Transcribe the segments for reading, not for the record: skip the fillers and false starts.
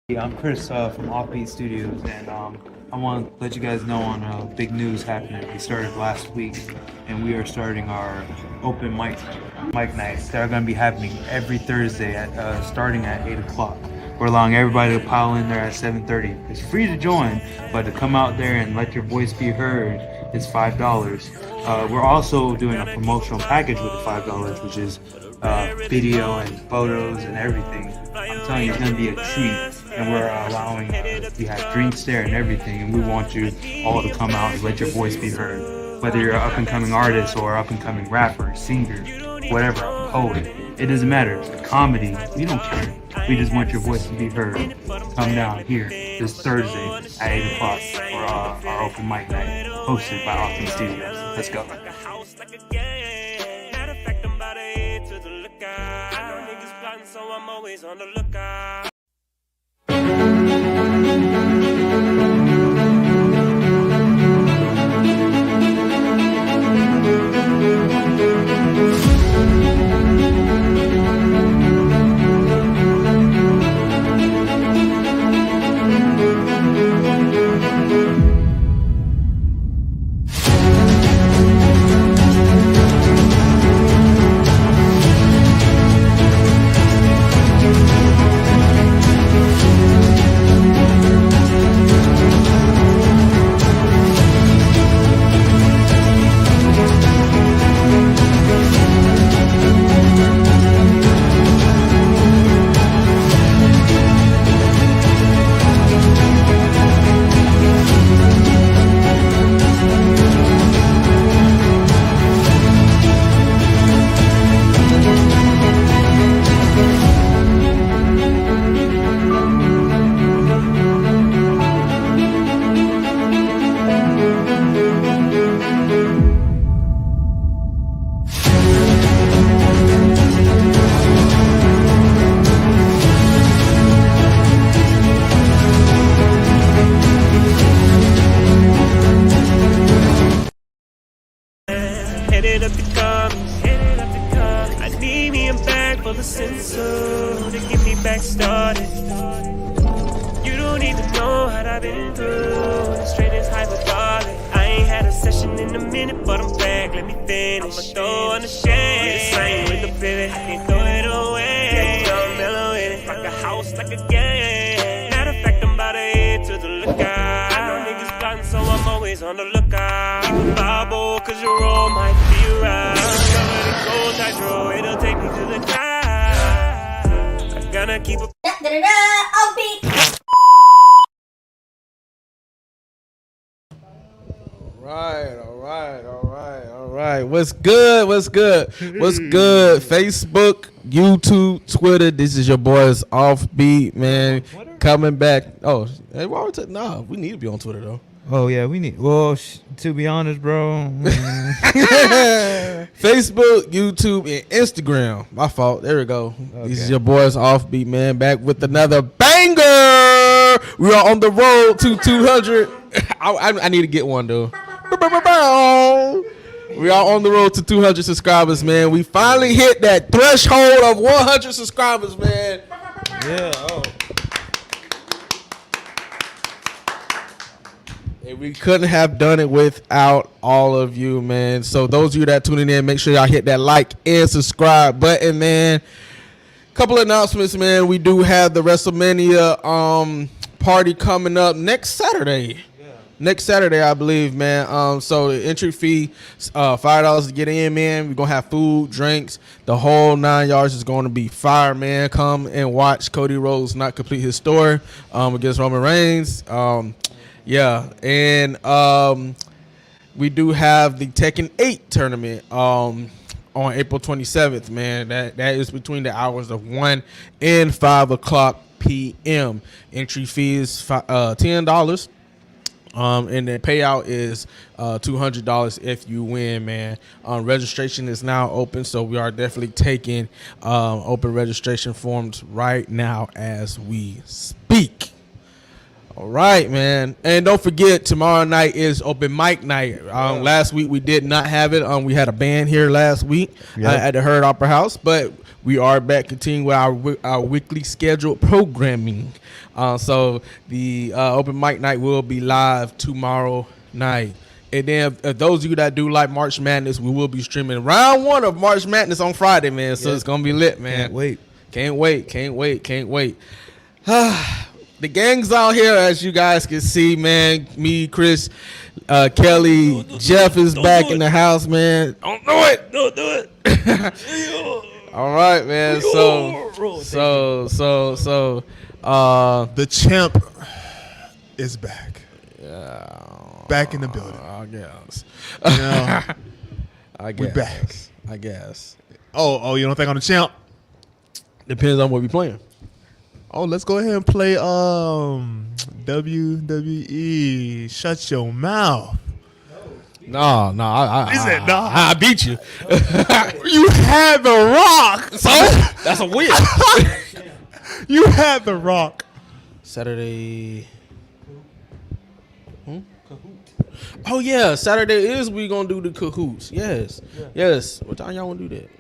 I'm Chris from Offbeat Studios, and I want to let you guys know on big news happening. We started last week, and we are starting our open mic nights that are going to be happening every Thursday starting at 8 o'clock. We're allowing everybody to pile in there at 7:30. It's free to join, but to come out there and let your voice be heard is $5. We're also doing a promotional package with the $5, which is video and photos and everything. I'm telling you, it's going to be a treat, and we're allowing, we have drinks there and everything, and we want you all to come out and let your voice be heard. Whether you're an up-and-coming artist or up-and-coming rapper, singer, whatever, poet, it doesn't matter. Comedy, we don't care. We just want your voice to be heard. Come down here this Thursday at 8 o'clock for our open mic night, hosted by Offbeat Studios. Let's go. So I'm always on the lookout. Headed up the comments, I need me a bag full of sensor to get me back started. You don't even know what I've been through, straight as hyperbolic. I ain't had a session in a minute, but I'm back, let me finish. I'ma throw on the shade, the same with the pivot, can't throw it away. I'm mellow in it, like a house, like a game. Matter of fact, I'm about to head to the lookout. I know niggas plotting, so I'm always on the lookout. Keep a Bible, cause your roll might be around. Cover the gold hydro, it'll take me to the top. I gotta keep a upbeat. All right. What's good? Facebook, YouTube, Twitter. This is your boys Offbeat, man. Coming back. Oh, hey, nah, we need to be on Twitter though. Oh yeah, we need. Well, to be honest, bro. Facebook, YouTube, and Instagram. My fault. There we go. Okay. This is your boys Offbeat, man. Back with another banger. We are on the road to 200. I need to get one though. We are on the road to 200 subscribers, man. We finally hit that threshold of 100 subscribers, man. Yeah. Oh. And we couldn't have done it without all of you, man. So those of you that tuning in, make sure y'all hit that like and subscribe button, man. Couple of announcements, man. We do have the WrestleMania party coming up next Saturday. Next Saturday, I believe, man. So the entry fee, $5 to get in, man. We're going to have food, drinks. The whole 9 yards is going to be fire, man. Come and watch Cody Rhodes not complete his story against Roman Reigns. Yeah. And we do have the Tekken 8 tournament on April 27th, man. That is between the hours of 1 and 5 o'clock p.m. Entry fee is $10. And the payout is $200 if you win, man. Registration is now open, so we are definitely taking open registration forms right now as we speak. All right, man. And don't forget, tomorrow night is open mic night. Last week we did not have it. We had a band here last week at the Herd Opera House, but we are back continuing with our weekly scheduled programming. So the open mic night will be live tomorrow night. And then if those of you that do like March Madness, we will be streaming round 1 of March Madness on Friday, man. So it's going to be lit, man. Can't wait. The gang's out here, as you guys can see, man. Me, Chris, Kelly, Jeff is back in the house, man. Don't do it. All right, man. So, the champ is back. Back in the building. I guess. You know, I guess. we back. I guess. Oh, you don't think I'm the champ? Depends on what we playing. Oh, let's go ahead and play WWE. Shut your mouth. No, I beat you. You had The Rock. So that's a win. You had The Rock. Saturday. Oh yeah, Saturday is we gonna do the Cahoots. Yes. What time y'all wanna do that?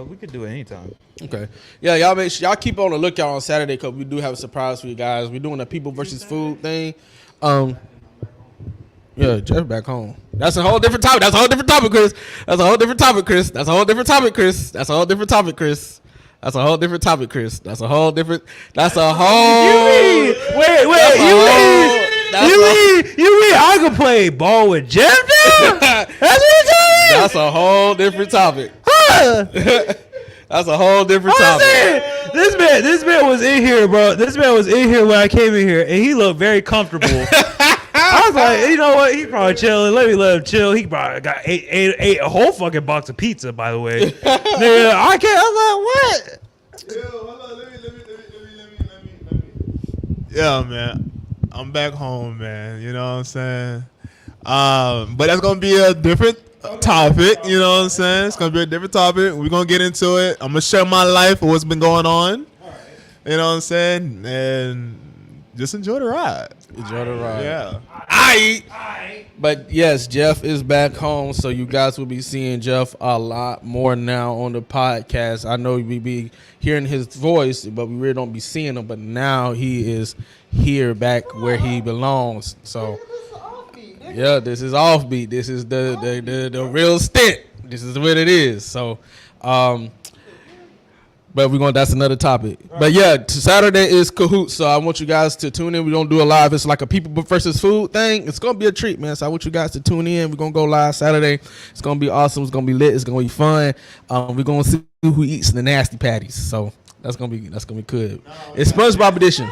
We could do it anytime. Okay. Yeah, y'all make sure y'all keep on the lookout on Saturday because we do have a surprise for you guys. We're doing a people versus food thing. Yeah, Jeff back home. That's a whole different topic. Chris. That's a whole different topic, Chris. Wait. You mean I could play ball with Jeff now? That's what you're telling me? That's a whole different topic. That's a whole different topic. This man was in here, bro. This man was in here when I came in here, and he looked very comfortable. I was like, you know what? He probably chilling. Let him chill. He probably ate a whole fucking box of pizza, by the way. Nigga, I was like, what? Let me. Yeah, man. I'm back home, man. You know what I'm saying? But that's going to be a different topic. You know what I'm saying? It's going to be a different topic. We're going to get into it. I'm going to share my life of what's been going on. You know what I'm saying? And just enjoy the ride. Yeah. But yes, Jeff is back home, so you guys will be seeing Jeff a lot more now on the podcast. I know we be hearing his voice, but we really don't be seeing him. But now he is here back where he belongs. So yeah, this is Offbeat. This is the real stint. This is what it is. So but that's another topic. But yeah, Saturday is Cahoots, so I want you guys to tune in. We're going to do a live. It's like a people versus food thing. It's going to be a treat, man. So I want you guys to tune in. We're going to go live Saturday. It's going to be awesome. It's going to be lit. It's going to be fun. We're going to see who eats the nasty patties. So that's going to be good. It's SpongeBob edition.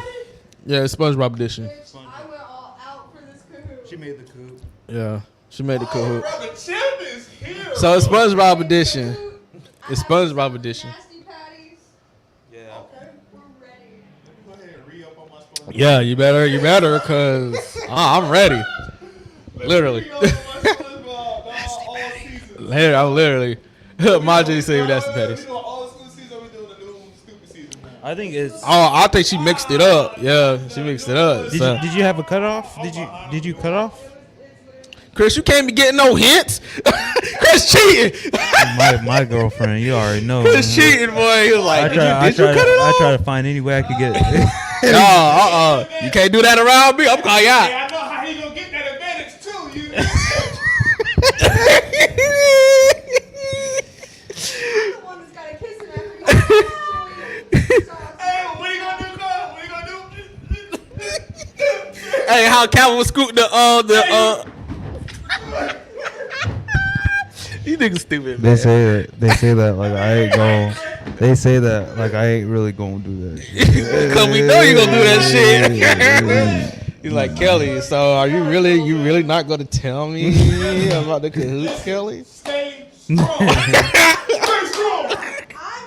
Yeah, it's SpongeBob edition. I went all out for this Kahoot. She made the coup. Yeah, she made the Kahoot. The champ is here. So it's SpongeBob edition. It's SpongeBob edition. Nasty patties. Yeah. Okay, we're ready. Go ahead and re-up on my SpongeBob. Yeah, you better, cause I'm ready. Literally. I'm literally. Majay saved nasty patties. I think it's. Oh, I think she mixed it up. Yeah, she mixed it up. Did you have a cutoff? Did you cut off? Chris, you can't be getting no hints. Chris cheating. My girlfriend, you already know. Chris cheating, boy. He was like, did you cut it I off? try to find any way I could get it. No, you can't do that around me. I'm calling you out. I know how he gonna get that advantage too. You. I'm the one that's got a kiss in every Hey, what are you gonna do, Carl? What are you gonna do? Hey, how Calvin was scooting the You niggas stupid, man. They say that like I ain't really gonna do that shit. Cause we know you gonna do that shit. He's like, Kelly, so are you really not gonna tell me about the Cahoots, Kelly? Stay strong. Stay strong. I'm the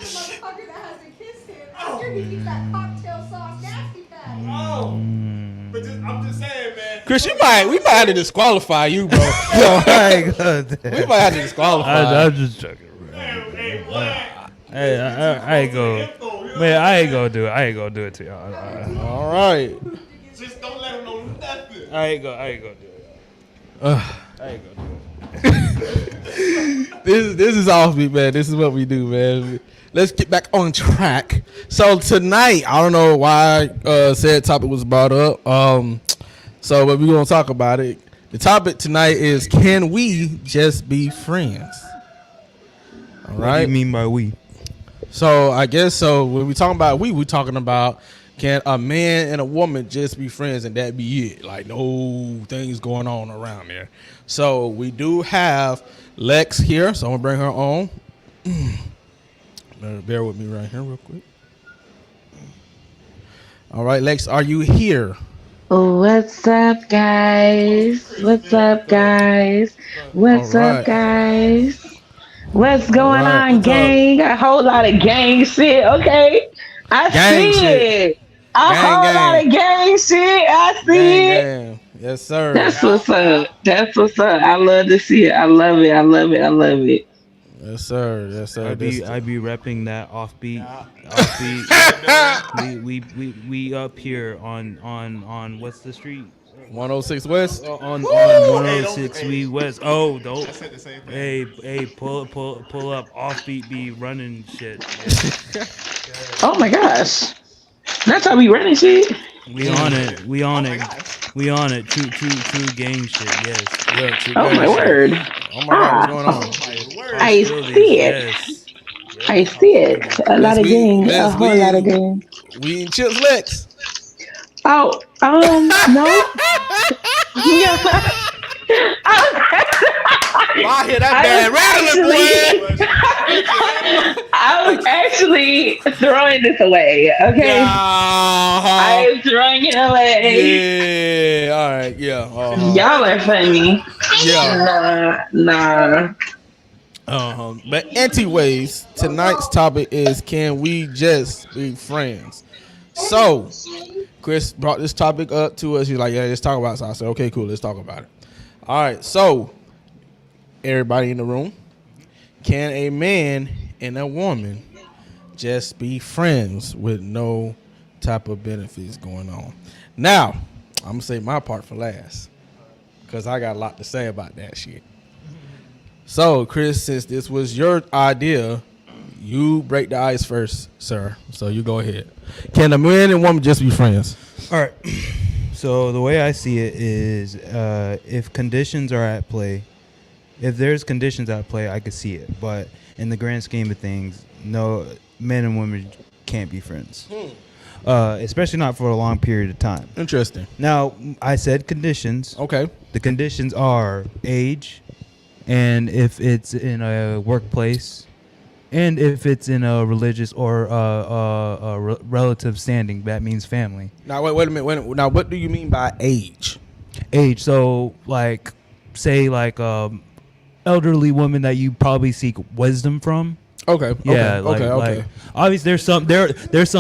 motherfucker that has to kiss him after he eats that cocktail sauce nasty patty. Oh. But I'm just saying, man. Chris, we might have to disqualify you, bro. Yo, I ain't gonna do that. We might have to disqualify. I'm just joking. Hey, I ain't go. Man, I ain't gonna do it. I ain't gonna do it to y'all. All right. Just don't let him know I ain't gonna do it. Ugh. I ain't gonna do it. This is offbeat, man. This is what we do, man. Let's get back on track. So tonight, I don't know why said topic was brought up. But we're gonna talk about it. The topic tonight is: can we just be friends? All right. What do you mean by we? So I guess so. When we talking about we talking about can a man and a woman just be friends and that be it? Like no things going on around there. So we do have Lex here, so I'm gonna bring her on. Bear with me right here, real quick. All right, Lex, are you here? What's up, guys? What's up, guys? What's All right. up, guys? What's going All right, on, what's up? gang? A whole lot of gang shit, okay? I Gang see shit. it. A Gang, whole gang. lot of gang shit. I see Gang, it. gang. Yes, sir. That's what's up. That's what's up. I love to see it. I love it. I love it. I love it. Yes, sir. Yes, sir. I be repping that offbeat. we up here on what's the street? 106 West. On 106 we west. Oh, don't. said the same thing. Hey, pull up. Offbeat be running shit. Oh my gosh. That's how we running shit. We on it. We on it. True gang shit. Yes. Yeah, true Oh gang my shit. word. Oh my God, what's going on? I Feel see this, it. yes. I see it. A lot of gang. A whole lot of gang. We eat chips, Lex. Oh, no. Yeah. I hear I was rattling, I was actually throwing this away, okay? I am throwing it away. Yeah, all right, yeah. Y'all are funny. Yeah. Nah. But anyways, tonight's topic is can we just be friends? So, Chris brought this topic up to us. He's like, yeah, let's talk about it. So I said, okay, cool, let's talk about it. All right, so everybody in the room, can a man and a woman just be friends with no type of benefits going on? Now, I'm gonna say my part for last because I got a lot to say about that shit. So, Chris, since this was your idea, you break the ice first, sir. So you go ahead. Can a man and woman just be friends? All right. So the way I see it is, if conditions are at play, if there's conditions at play, I could see it. But in the grand scheme of things, no, men and women can't be friends. Especially not for a long period of time. Interesting. Now, I said conditions. Okay. The conditions are age, and if it's in a workplace, and if it's in a religious or a relative standing, that means family. Now, wait a minute. Now, what do you mean by age? Age, so like, say like elderly woman that you probably seek wisdom from. Okay. Yeah, Okay. like obviously there's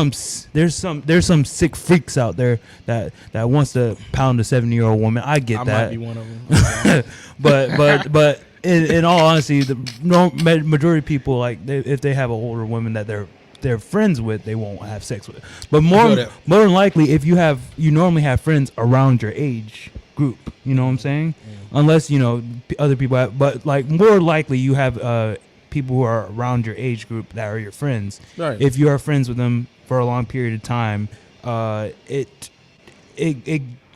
some sick freaks out there that wants to pound a 70-year-old woman. I get I that. might be one of them. but in all honesty, the majority of people, like if they have an older woman that they're friends with, they won't have sex with. But more than likely, if you normally have friends around your age group, you know what I'm saying? Unless other people have, but like more likely you have people who are around your age group that are your friends. Right. If you are friends with them for a long period of time, it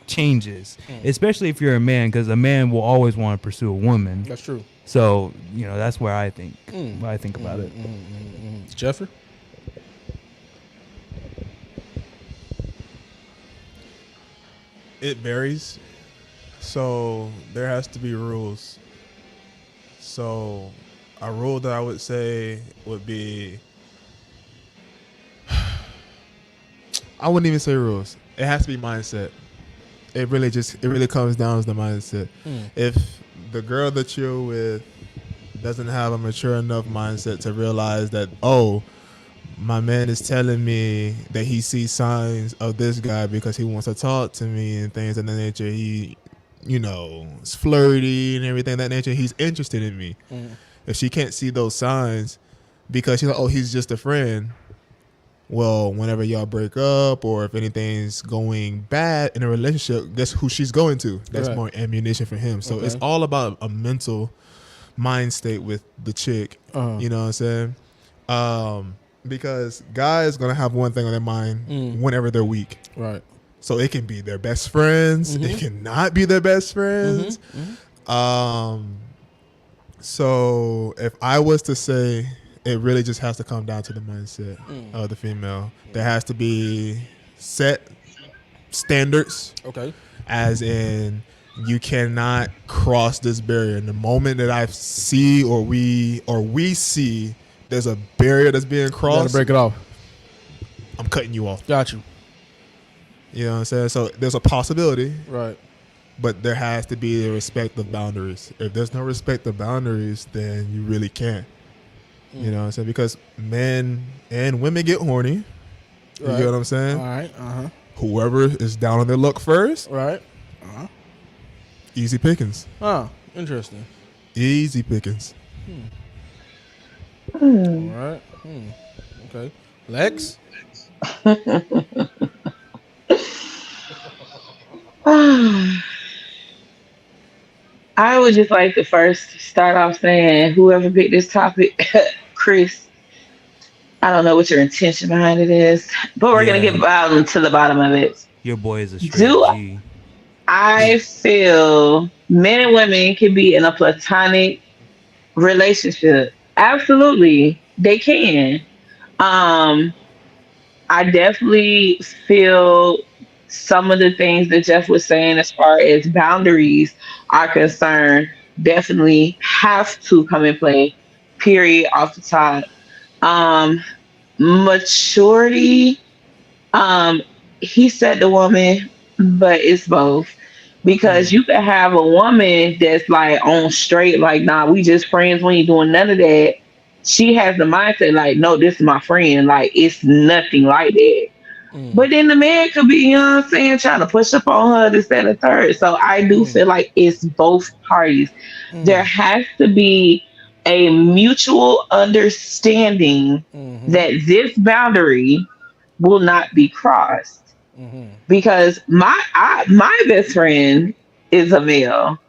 changes, especially if you're a man, because a man will always want to pursue a woman. That's true. So that's where I think about it. Jeffrey? It varies. So there has to be rules. So a rule that I would say would be, I wouldn't even say rules. It has to be mindset. It really comes down to the mindset. If the girl that you're with doesn't have a mature enough mindset to realize that, oh, my man is telling me that he sees signs of this guy because he wants to talk to me and things of that nature. He, is flirty and everything of that nature. He's interested in me. If she can't see those signs because she's like, oh, he's just a friend. well, whenever y'all break up or if anything's going bad in a relationship, guess who she's going to? That's Right. more ammunition for him. So it's all about a mental mind state with the chick. You know what I'm saying? Because guys gonna have one thing on their mind whenever they're weak. Right. So it can be their best friends. It cannot be their best friends. So if I was to say, it really just has to come down to the mindset of the female. There has to be set standards. Okay. As in, you cannot cross this barrier. And the moment that I see or we see there's a barrier that's being You crossed, gotta break it off. I'm cutting you off. Got you. You know what I'm saying? So there's a possibility, Right. but there has to be the respect of boundaries. If there's no respect of boundaries, then you really can't. You know what I'm saying? Because men and women get horny. You Right. get what I'm saying? All right. Whoever is down on their luck first, Right. easy pickings. Oh, interesting. Easy pickings. All right. Okay. Lex? I would just like to first start off saying, whoever picked this topic, Chris, I don't know what your intention behind it is, but we're gonna get to the bottom of it. Your boy is a straight Do G. I feel men and women can be in a platonic relationship? Absolutely, they can. I definitely feel some of the things that Jeff was saying as far as boundaries are concerned definitely have to come in play, period, off the top. Maturity, um, he said the woman, but it's both. Because you could have a woman that's like on straight, like, nah, we just friends, we ain't doing none of that. She has the mindset like, no, this is my friend. Like, it's nothing like that. But then the man could be, you know what I'm saying, trying to push up on her, this, that, and the third. So I do feel like it's both parties. There has to be a mutual understanding that this boundary will not be crossed. Because my best friend is a male,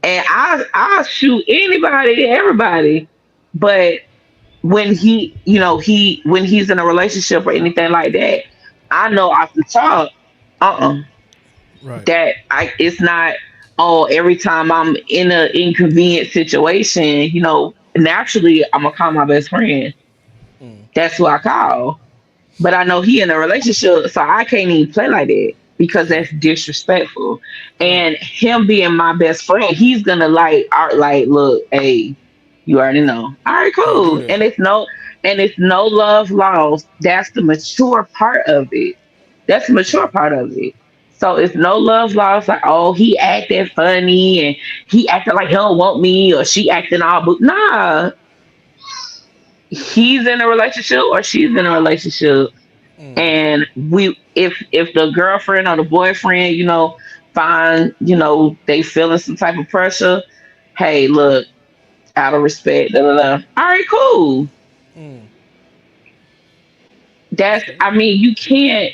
and I'll shoot anybody, everybody. But when when he's in a relationship or anything like that, I know off the top, Right. that it's not. Oh, every time I'm in an inconvenient situation, naturally I'm gonna call my best friend. That's who I call. But I know he in a relationship, so I can't even play like that because that's disrespectful. And him being my best friend, he's gonna look, hey, you already know. All right, cool. And it's no love lost. That's the mature part of it. That's the mature part of it. So it's no love lost. Like, oh, he acted funny and he acted like he don't want me, or she acting all but nah. He's in a relationship or she's in a relationship, and if the girlfriend or the boyfriend, find, they feeling some type of pressure. Hey, look, out of respect, da, da, da. All right, cool. I mean, you can't.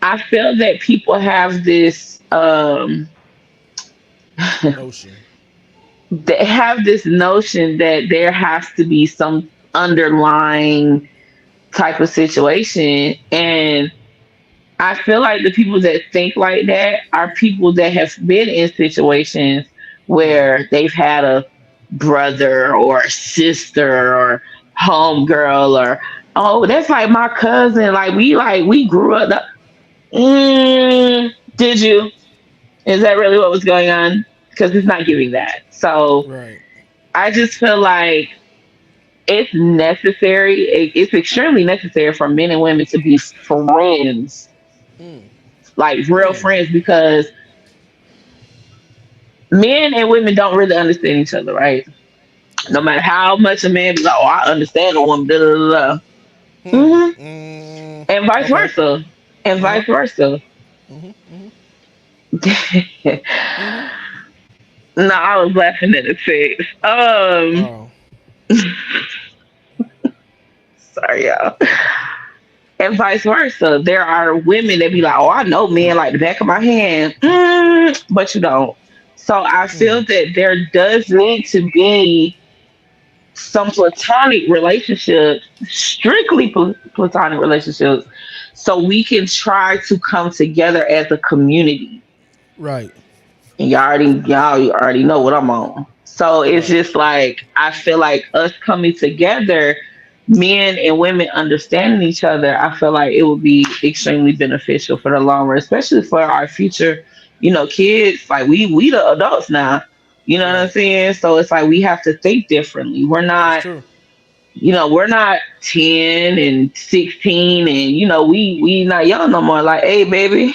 I feel that people have this Notion. they have this notion that there has to be some underlying type of situation, and I feel like the people that think like that are people that have been in situations where they've had a brother or a sister or homegirl, or, oh, that's like my cousin, we grew up. Did you? Is that really what was going on? Because it's not giving that. So Right. I just feel like it's necessary. It's extremely necessary for men and women to be friends, like real friends, because men and women don't really understand each other, right? No matter how much a man be like, oh, I understand a woman, da da da, da. And vice versa, and vice versa. No, I was laughing at the text. Oh. Sorry, y'all. And vice versa. There are women that be like, oh, I know men like the back of my hand, but you don't. So I feel that there does need to be some platonic relationships, strictly platonic relationships, so we can try to come together as a community. Right. And y'all already know what I'm on. So it's Right. just like I feel like us coming together, men and women understanding each other, I feel like it would be extremely beneficial for the long run, especially for our future, kids. Like we the adults now. You know what I'm Right. saying? So it's like we have to think differently. That's true. We're not 10 and 16 and we not young no more. Like, hey baby,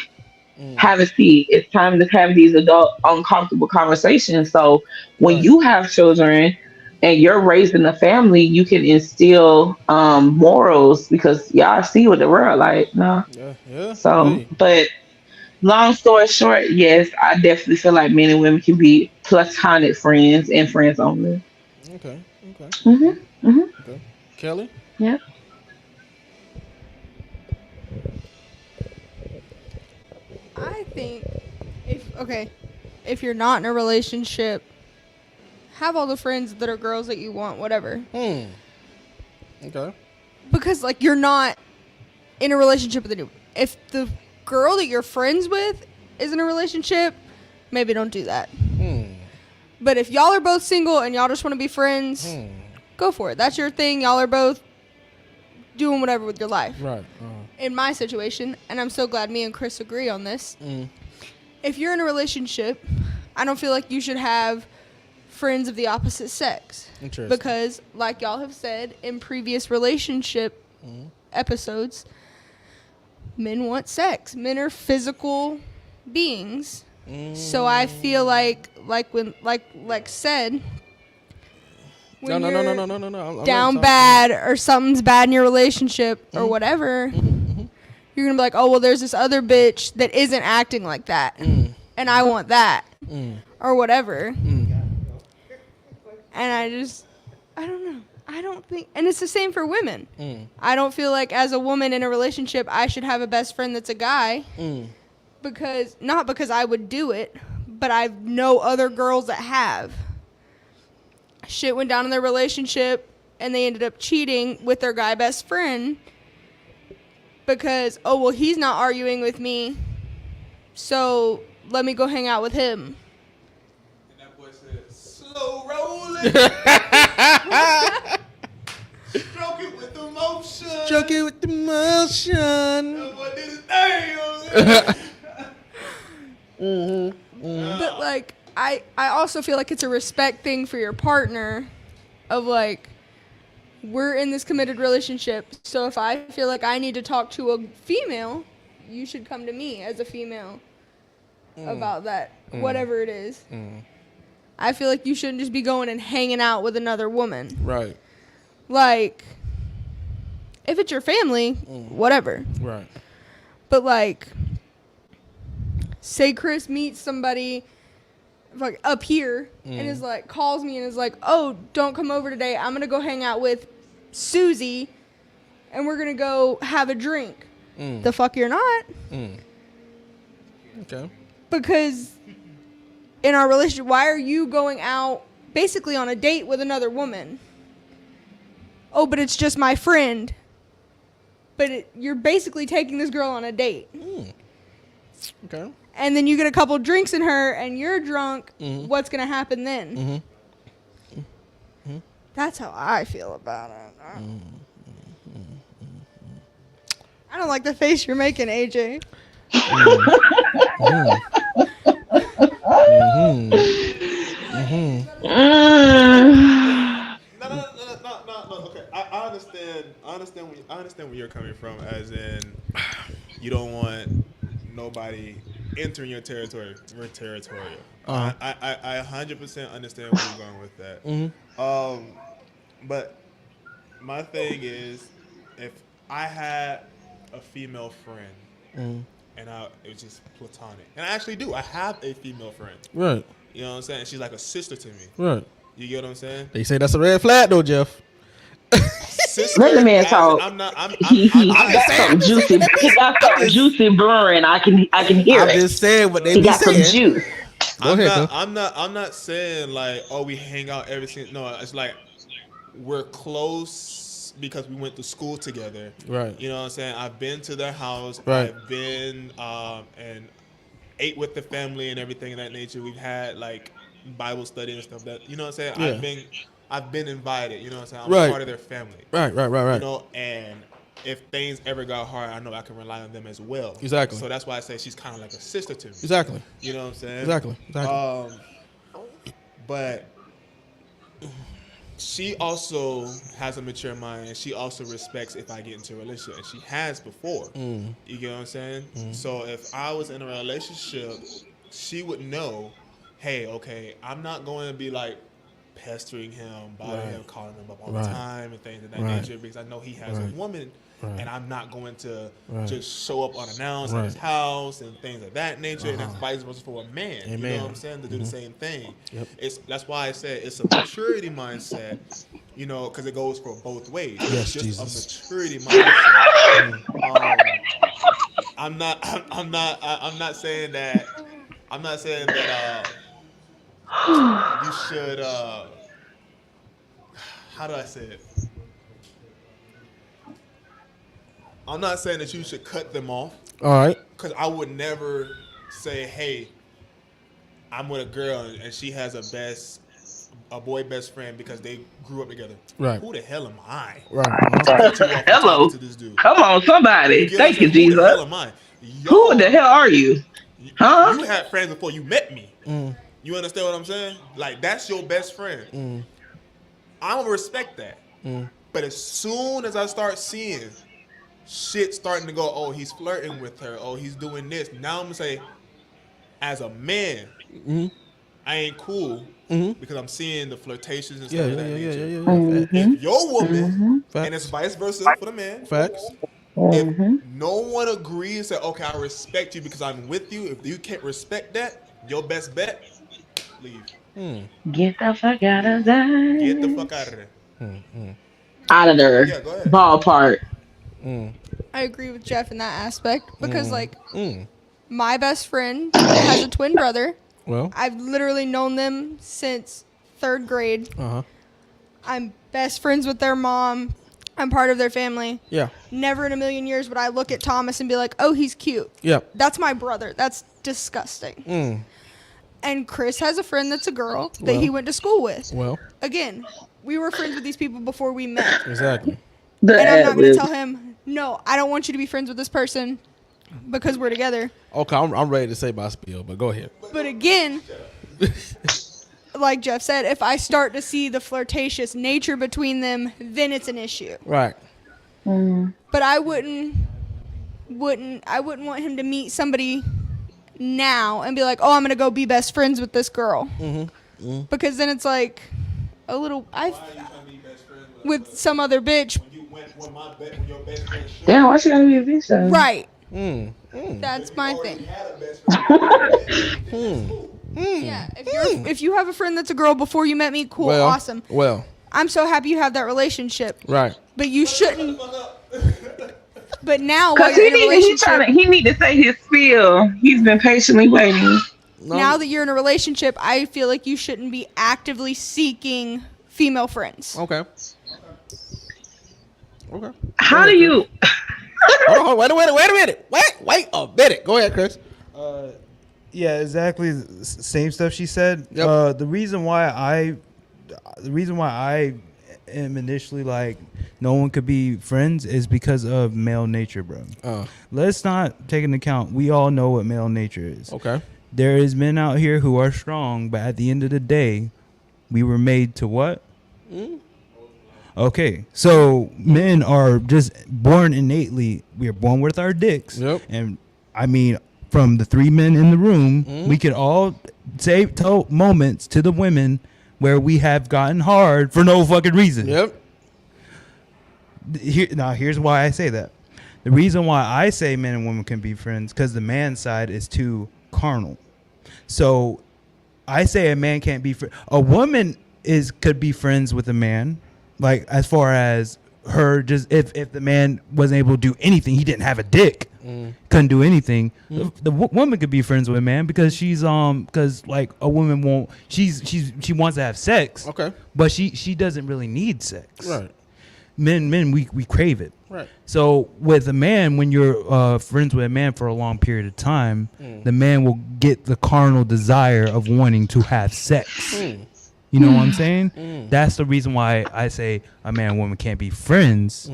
Mm. have a seat. It's time to have these adult uncomfortable conversations. So when Right. you have children and you're raising a family, you can instill morals because y'all see what the world like. No. Yeah. Yeah. So Hey. but long story short, yes, I definitely feel like men and women can be platonic friends and friends only. Okay. Okay. Okay. Hmm. Hmm. Okay. Kelly. Yeah. I think if you're not in a relationship, have all the friends that are girls that you want, whatever. Hmm. Okay. Because like you're not in a relationship with anyone. If the girl that you're friends with is in a relationship, maybe don't do that. Hmm. But if y'all are both single and y'all just want to be friends, go for it. That's your thing. Y'all are both doing whatever with your life. Right. In my situation, and I'm so glad me and Chris agree on this. Mm. If you're in a relationship, I don't feel like you should have friends of the opposite sex. Interesting. Because, like y'all have said in previous relationship episodes, men want sex. Men are physical beings. So I feel like when said, when No. you're down bad or something's bad in your relationship or whatever, you're gonna be like, oh well, there's this other bitch that isn't acting like that, and I want that or whatever. And I don't know. I don't think, and it's the same for women. I don't feel like as a woman in a relationship, I should have a best friend that's a guy, because not because I would do it, but I know other girls that have. Shit went down in their relationship, and they ended up cheating with their guy best friend because, oh well, he's not arguing with me, so let me go hang out with him. And that boy said, slow rolling. Stroke it with emotion. Stroke it with emotion. That boy did his thing. You know what I'm saying? But like I also feel like it's a respect thing for your partner of like, we're in this committed relationship, so if I feel like I need to talk to a female, you should come to me as a female about that, whatever it is. I feel like you shouldn't just be going and hanging out with another woman. Right. Like, if it's your family, whatever. Right. But like, say Chris meets somebody like up here and is like, calls me and is like, oh, don't come over today, I'm gonna go hang out with Susie and we're gonna go have a drink. The fuck you're not. Okay. Because in our relationship, why are you going out basically on a date with another woman? Oh, but it's just my friend. But you're basically taking this girl on a date. Okay. And then you get a couple drinks in her and you're drunk. What's going to happen then? That's how I feel about it. I don't like the face you're making, AJ. No. Okay, I understand. I understand where you're coming from. As in, you don't want nobody entering your territory. We're territorial. I 100% understand where you're going with that. But my thing is, if I had a female friend and it was just platonic, and I actually do. I have a female friend. Right. You know what I'm saying? She's like a sister to me. Right. You get what I'm saying? They say that's a red flag though, Jeff. sister. Let the man talk. I'm not. He I'm got something juicy. He got something juicy brewing. I can hear I'm it. just saying what they He be got some saying. juice. Go ahead, though. I'm not saying like, oh, we hang out every single. No, it's like we're close because we went to school together. Right. You know what I'm saying? I've been to their house. Right. I've been and ate with the family and everything of that nature. We've had like Bible study and stuff that, you know what I'm saying? Yeah. I've been invited, you know what I'm saying? I'm Right. part of their family. Right. You know, and if things ever got hard, I know I can rely on them as well. Exactly. So that's why I say she's kind of like a sister to me. Exactly. You know what I'm saying? Exactly. But she also has a mature mind, and she also respects if I get into a relationship, and she has before. You get what I'm saying? So if I was in a relationship, she would know, hey, okay, I'm not going to be like pestering him, bothering him, calling him up all the time and things of that nature, because I know he has a woman, and I'm not going to just show up unannounced at his house and things of that nature, and that's vice versa for a man. Amen. You know what I'm saying? To do the same thing. Yep. That's why I said it's a maturity mindset, you know, because it goes for both ways. Yes, it's just Jesus. a maturity mindset. I'm not saying that. I'm not saying that you should. How do I say it? I'm not saying that you should cut them off. All right. Because I would never say, hey, I'm with a girl and she has a boy best friend because they grew up together. Right. Who the hell am I? Right. Hello. To this dude? Come on, somebody. Thank you, Who the hell Jesus. am I? Who the hell are you? Huh? You had friends before you met me. You understand what I'm saying? Like, that's your best friend. I don't respect that. But as soon as I start seeing shit starting to go, oh, he's flirting with her, oh, he's doing this, now I'm gonna say, as a man, I ain't cool because I'm seeing the flirtations and stuff of that nature. If your woman, and it's vice versa for the man, Facts. if no one agrees that, okay, I respect you because I'm with you, if you can't respect that, your best bet, leave. Get the fuck out of there. Get the fuck out of there. Out of there. Yeah, go ahead. Ballpark. I agree with Jeff in that aspect because, like, my best friend has a twin brother. Well. I've literally known them since 3rd grade. I'm best friends with their mom. I'm part of their family. Yeah. Never in a million years would I look at Thomas and be like, oh, he's cute. Yeah. That's my brother. That's disgusting. And Chris has a friend that's a girl that he went to school with. Well. Again, we were friends with these people before we met. Exactly. And I'm not going to tell him, no, I don't want you to be friends with this person because we're together. Okay, I'm ready to say my spiel, but go ahead. But again, like Jeff said, if I start to see the flirtatious nature between them, then it's an issue. Right. But I wouldn't want him to meet somebody now and be like, oh, I'm going to go be best friends with this girl. Because then it's like a little, with some other bitch. Damn, why she gotta be a bitch though? Right. That's my thing. Yeah, if you have a friend that's a girl before you met me, cool, awesome. Well. I'm so happy you have that relationship. Right. But you shouldn't. But now, while Cause you're in a relationship, he need to say his spiel. He's been patiently waiting. now that you're in a relationship, I feel like you shouldn't be actively seeking female friends. Okay. How do you? Hold on, wait a minute. Wait a minute. Go ahead, Chris. Yeah, exactly. Same stuff she said. Yep. The reason why I am initially like no one could be friends is because of male nature, bro. Let's not take into account. We all know what male nature is. Okay. There is men out here who are strong, but at the end of the day, we were made to what? Okay, so men are just born innately. We are born with our dicks. Yep. And I mean, from the 3 men in the room, we could all tell moments to the women where we have gotten hard for no fucking reason. Yep. Here's why I say that. The reason why I say men and women can be friends, because the man side is too carnal. So I say a man can't be a woman could be friends with a man, like as far as her just if the man wasn't able to do anything, he didn't have a dick, couldn't do anything. The woman could be friends with a man because she's because like a woman won't she wants to have sex, Okay. but she doesn't really need sex. Right. Men we crave it. Right. So with a man, when you're friends with a man for a long period of time, the man will get the carnal desire of wanting to have sex. You know what I'm saying? That's the reason why I say a man and woman can't be friends.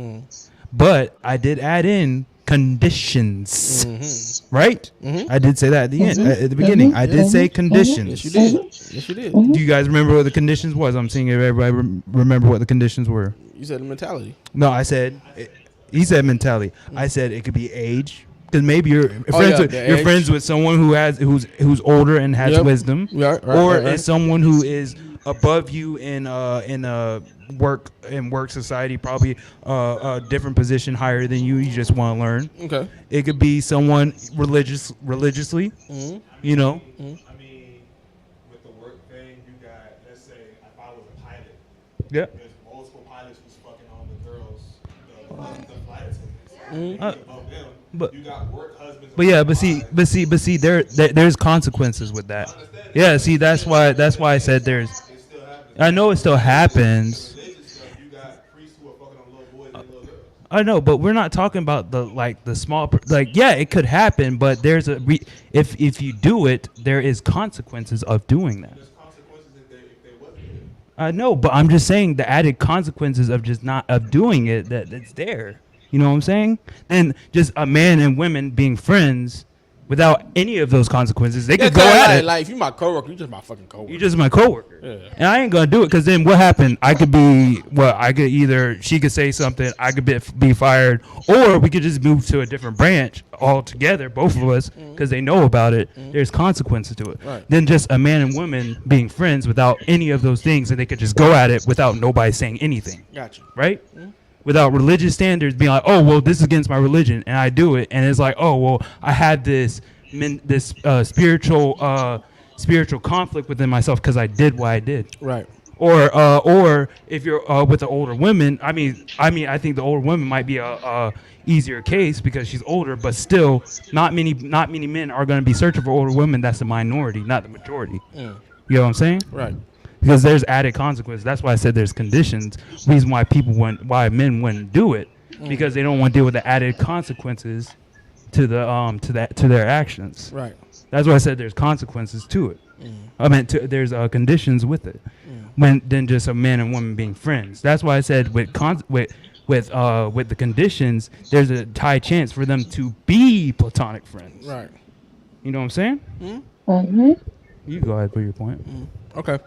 But I did add in conditions, right? I did say that at the end, at the beginning. I did say conditions. Yes, you did. Yes, you did. Do you guys remember what the conditions was? I'm seeing if everybody remember what the conditions were. You said the mentality. No, I said he said mentality. I said it could be age. Because maybe you're friends with someone who's older and has wisdom, or is someone who is above you in work society, probably a different position higher than you. You just want to learn. Okay. It could be someone religiously. You know. I mean, with the work thing, you got, let's say, if I was a pilot, Yeah. there's multiple pilots who's fucking on the girls, the flight attendants. Above them, but you got work husbands. But see, there's consequences with that. Yeah, see, that's why I said there's. I know it still happens. You got priests who are fucking on little boys and little girls. I know, but we're not talking about the small. Yeah, it could happen, but there's if you do it, there is consequences of doing that. There's consequences if they wasn't. I know, but I'm just saying the added consequences of just not of doing it that's there. You know what I'm saying? And just a man and women being friends without any of those consequences, they could go at it. Like if you're my coworker, you're just my fucking coworker. You're just my coworker. Yeah. And I ain't gonna do it because then what happened? I could either she could say something, I could be fired, or we could just move to a different branch altogether, both of us, because they know about it. There's consequences to it. Right. Then just a man and woman being friends without any of those things, and they could just go at it without nobody saying anything. Gotcha. Right? Without religious standards being like, oh, well, this is against my religion, and I do it, and it's like, oh, well, I had this spiritual conflict within myself because I did what I did. Right. Or if you're with the older women, I think the older woman might be a easier case because she's older, but still, not many men are going to be searching for older women. That's the minority, not the majority. You know what I'm saying? Right. Because there's added consequences. That's why I said there's conditions. Reason why men wouldn't do it because they don't want to deal with the added consequences to their actions. Right. That's why I said there's consequences to it. I meant there's conditions with it. When than just a man and woman being friends. That's why I said with the conditions, there's a high chance for them to be platonic friends. Right. You know what I'm saying? You go ahead, put your point. Okay.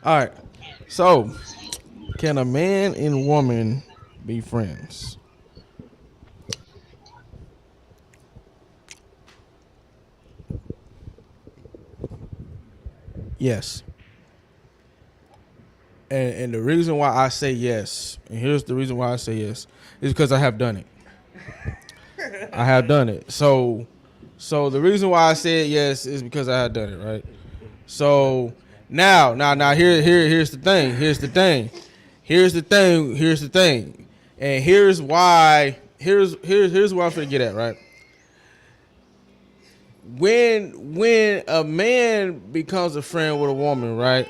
All right. So, can a man and woman be friends? Yes. And the reason why I say yes, and here's the reason why I say yes, is because I have done it. I have done it. So the reason why I said yes is because I have done it, right? So now here's the thing. And here's why I'm finna get at, right? When a man becomes a friend with a woman, right?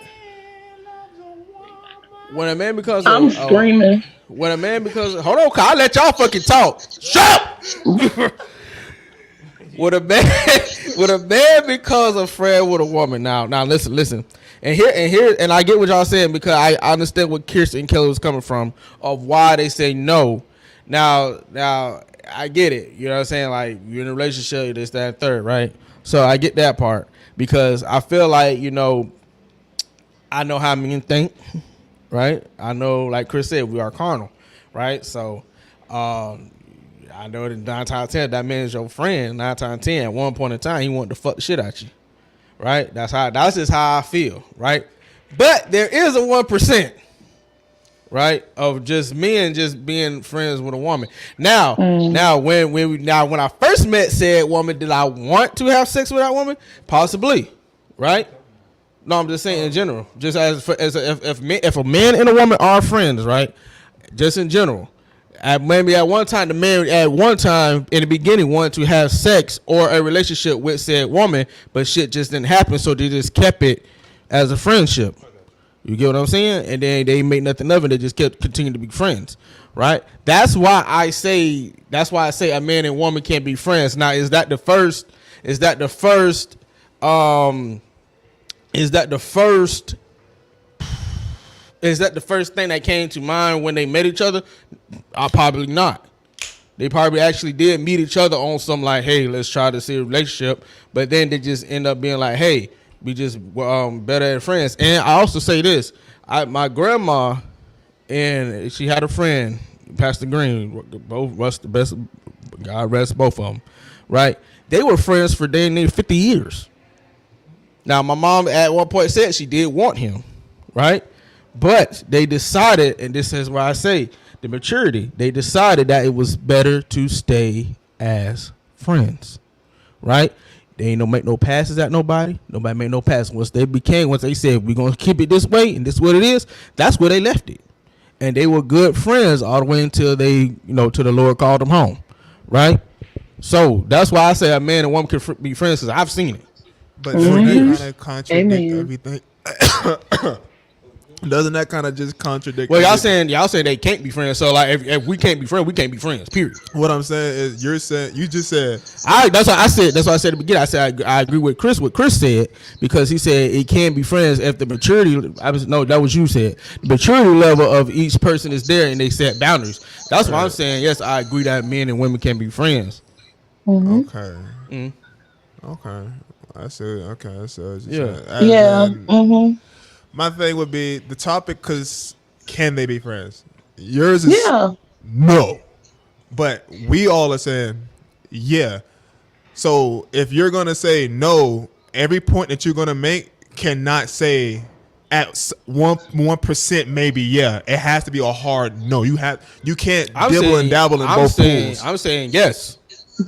When a man becomes I'm screaming. When a man becomes hold on, I'll let y'all fucking talk. Shut up. When a man becomes a friend with a woman, now listen. And I get what y'all saying because I understand what Kirsten and Kelly was coming from of why they say no. Now I get it. You know what I'm saying? Like you're in a relationship, this, that, and third, right? So I get that part because I feel like, you know, I know how men think, right? I know, like Chris said, we are carnal, right? So I know that 9 times out of 10, that man is your friend. 9 times out of 10, at one point in time, he wanted to fuck the shit out you, right? That's just how I feel, right? But there is a 1%, right, of just men just being friends with a woman. Now when I first met said woman, did I want to have sex with that woman? Possibly, right? No, I'm just saying in general. Just if a man and a woman are friends, right? Just in general. maybe at one time the man at one time in the beginning wanted to have sex or a relationship with said woman, but shit just didn't happen, so they just kept it as a friendship. You get what I'm saying? And then they made nothing of it. They just kept continuing to be friends, right? That's why I say a man and woman can't be friends. Now, is that the first thing that came to mind when they met each other? Probably not. They probably actually did meet each other on some like, hey, let's try to see a relationship. But then they just end up being like, hey, we just better as friends. And I also say this: my grandma and she had a friend, Pastor Green. Both rest the best. God rest both of them. Right? They were friends for damn near 50 years. Now, my mom at one point said she did want him, right? But they decided, and this is why I say the maturity, they decided that it was better to stay as friends, right? They ain't make no passes at nobody. Nobody made no passes. Once they said, we're going to keep it this way, and this is what it is, that's where they left it. And they were good friends all the way until till the Lord called them home, right? So that's why I say a man and woman can be friends, because I've seen it. But doesn't that kind of contradict everything? Doesn't that kind of just contradict? Well, y'all saying they can't be friends. So like, if we can't be friends, we can't be friends. Period. What I'm saying is, you just said. That's what I said. That's what I said at the beginning. I said I agree with Chris. What Chris said, because he said it can be friends if the maturity. That was you said. The maturity level of each person is there, and they set boundaries. That's what I'm saying. Yes, I agree that men and women can be friends. Mm-hmm. Okay. I see. Okay. I see what you're saying. Yeah. Mm-hmm. My thing would be the topic, because can they be friends? Yours is no. But we all are saying yeah. So if you're going to say no, every point that you're going to make cannot say at 1% maybe yeah. It has to be a hard no. You can't dibble and dabble in both pools. I'm saying yes.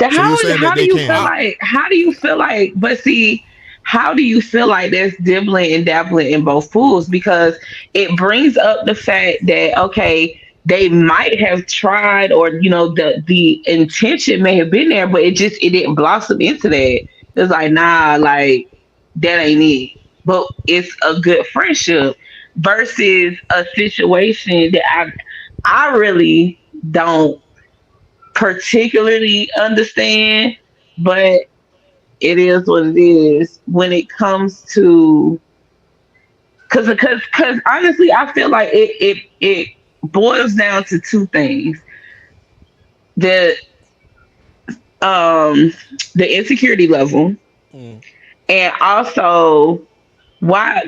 How do you feel like, but see, how do you feel like that's dibbling and dabbling in both pools? Because it brings up the fact that, okay, they might have tried, or, the intention may have been there, but it didn't blossom into that. It's like, nah, like, that ain't it. But it's a good friendship versus a situation that I really don't particularly understand, but it is what it is when it comes to, because honestly, I feel like it boils down to two things: the insecurity level, and also why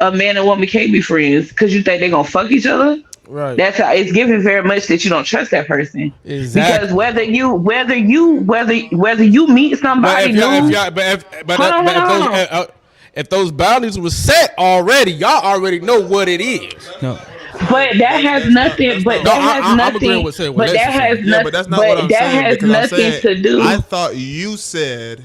a man and woman can't be friends, because you think they're gonna fuck each other. Right. That's how it's given very much that you don't trust that person. Exactly. Because whether you meet somebody if those boundaries were set already, y'all already know what it is. No. But that has nothing. But that has nothing. But that has nothing. But that's not what I'm saying. That has nothing to do. I thought you said,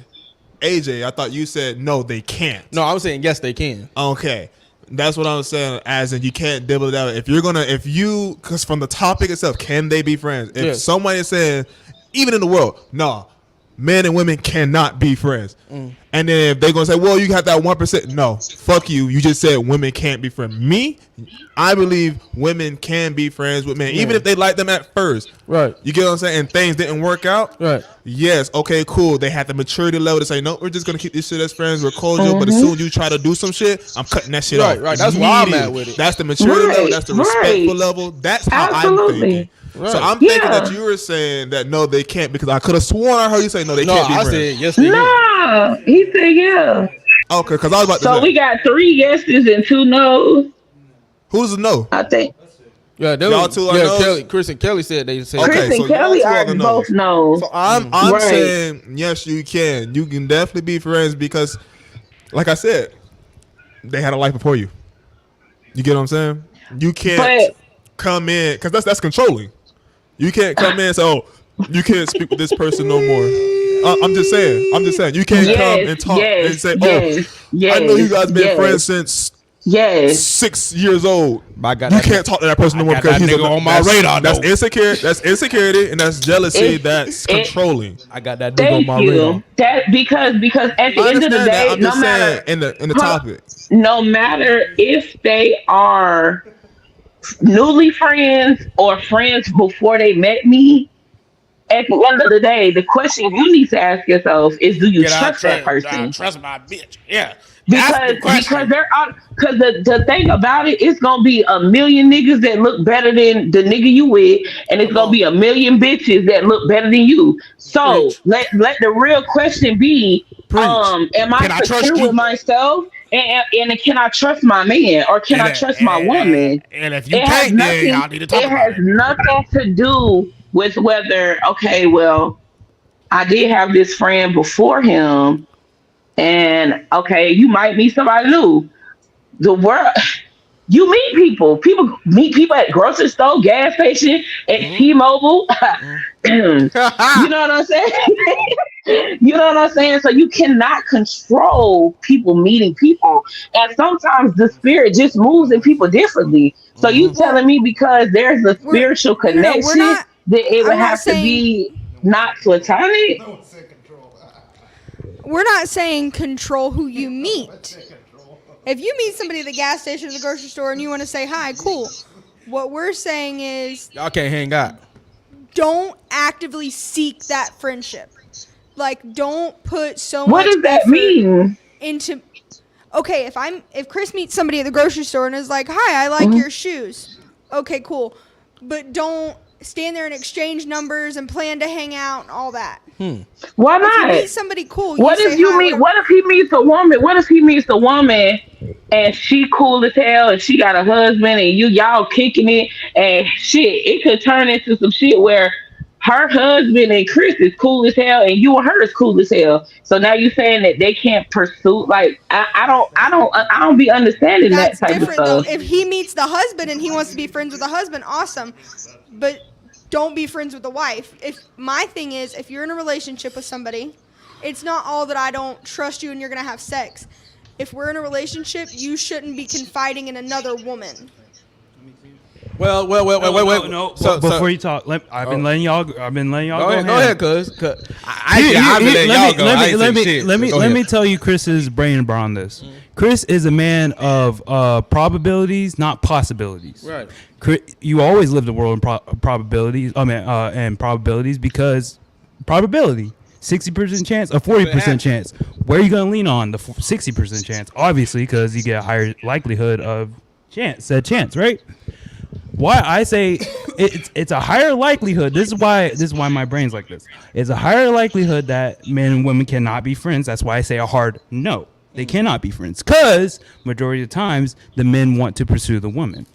AJ. I thought you said no, they can't. No, I'm saying yes, they can. Okay. That's what I'm saying, as in you can't dibble it out. Because from the topic itself, can they be friends? If somebody is saying, even in the world, no, men and women cannot be friends. And then if they're going to say, well, you got that 1%. No, fuck you. You just said women can't be friends. Me, I believe women can be friends with men, even if they like them at first. Right. You get what I'm saying? And things didn't work out. Right. Yes. Okay, cool. They had the maturity level to say, no, we're just going to keep this shit as friends. We're cordial. But as soon as you try to do some shit, I'm cutting that shit off. Right. That's why I'm at with it. That's the maturity level. That's the respectful level. That's how I'm thinking. Right. So I'm thinking that you were saying that no, they can't, because I could have sworn I heard you say no, they can't be friends. Said yes, they can. He said yeah. Okay, because I was about to say. So we got 3 yeses and 2 no's. Who's the no? I think. Yeah, y'all two are no's? Chris and Kelly said they said. Okay, Chris and Kelly are both no's. So I'm saying yes, you can. You can definitely be friends because, like I said, they had a life before you. You get what I'm saying? You can't come in, because that's controlling. You can't come in and say, oh, you can't speak with this person no more. I'm just saying. You can't come and talk and say, I know you guys been friends since Yes. 6 years old. I got You that can't talk to that person no more got because that he's nigga on my radar, That's though. insecurity. That's insecurity, and that's jealousy. It- That's it- controlling. I got that nigga on Thank my you. radar. That because at the I end of the understand that. day, I'm no just saying matter in the hold on. topic. No matter if they are newly friends or friends before they met me, at the end of the day, the question you need to ask yourself is, do you trust that person? Trust my bitch. Yeah. That's Because the question. they're because the thing about it, it's gonna be a million niggas that look better than the nigga you with, and it's gonna be a million bitches that look better than you. So Preach. let the real question be, Preach. am I Can I trust secure with you? myself? And can I trust my man or can I trust my woman? And if you It has can't, then nothing. y'all need to talk It about has it. nothing to do with whether I did have this friend before him, and you might meet somebody new. The world, you meet people. People meet people at grocery store, gas station, at T-Mobile. You know what I'm saying? You know what I'm saying? So you cannot control people meeting people, and sometimes the spirit just moves in people differently. So you telling me because there's a We're spiritual no, we're connection not. that it would I'm not have to saying be not platonic? we're not saying control who you meet. If you meet somebody at the gas station or the grocery store and you want to say hi, cool. What we're saying is Y'all can't hang out. don't actively seek that friendship. Like, don't put so What much does that effort mean? into. Okay, if Chris meets somebody at the grocery store and is like, "Hi, I like your shoes." Okay, cool. But don't stand there and exchange numbers and plan to hang out and all that. Why If you not? meet somebody cool, What you if say you hi, meet? whatever. What if he meets a woman? What if he meets a woman and she cool as hell and she got a husband and y'all kicking it and shit? It could turn into some shit where her husband and Chris is cool as hell and you and her is cool as hell. So now you saying that they can't pursue? Like I don't be understanding that That's type of different though. stuff. If he meets the husband and he wants to be friends with the husband, awesome. But don't be friends with the wife. If my thing is, if you're in a relationship with somebody, it's not all that I don't trust you and you're gonna have sex. If we're in a relationship, you shouldn't be confiding in another woman. Well, wait. No. So, Before you talk, I've been letting y'all. Go ahead, cuz. I've been letting y'all go. I ain't saying shit. Let Go me ahead. tell you Chris's brain on this. Chris is a man of probabilities, not possibilities. Right. You always live the world in probabilities. And probabilities because probability. 60% chance, a 40% chance. Where are you going to lean on? The 60% chance, obviously, because you get a higher likelihood of said chance, right? Why I say it's a higher likelihood. This is why my brain's like this. It's a higher likelihood that men and women cannot be friends. That's why I say a hard no. They cannot be friends because majority of the times the men want to pursue the woman.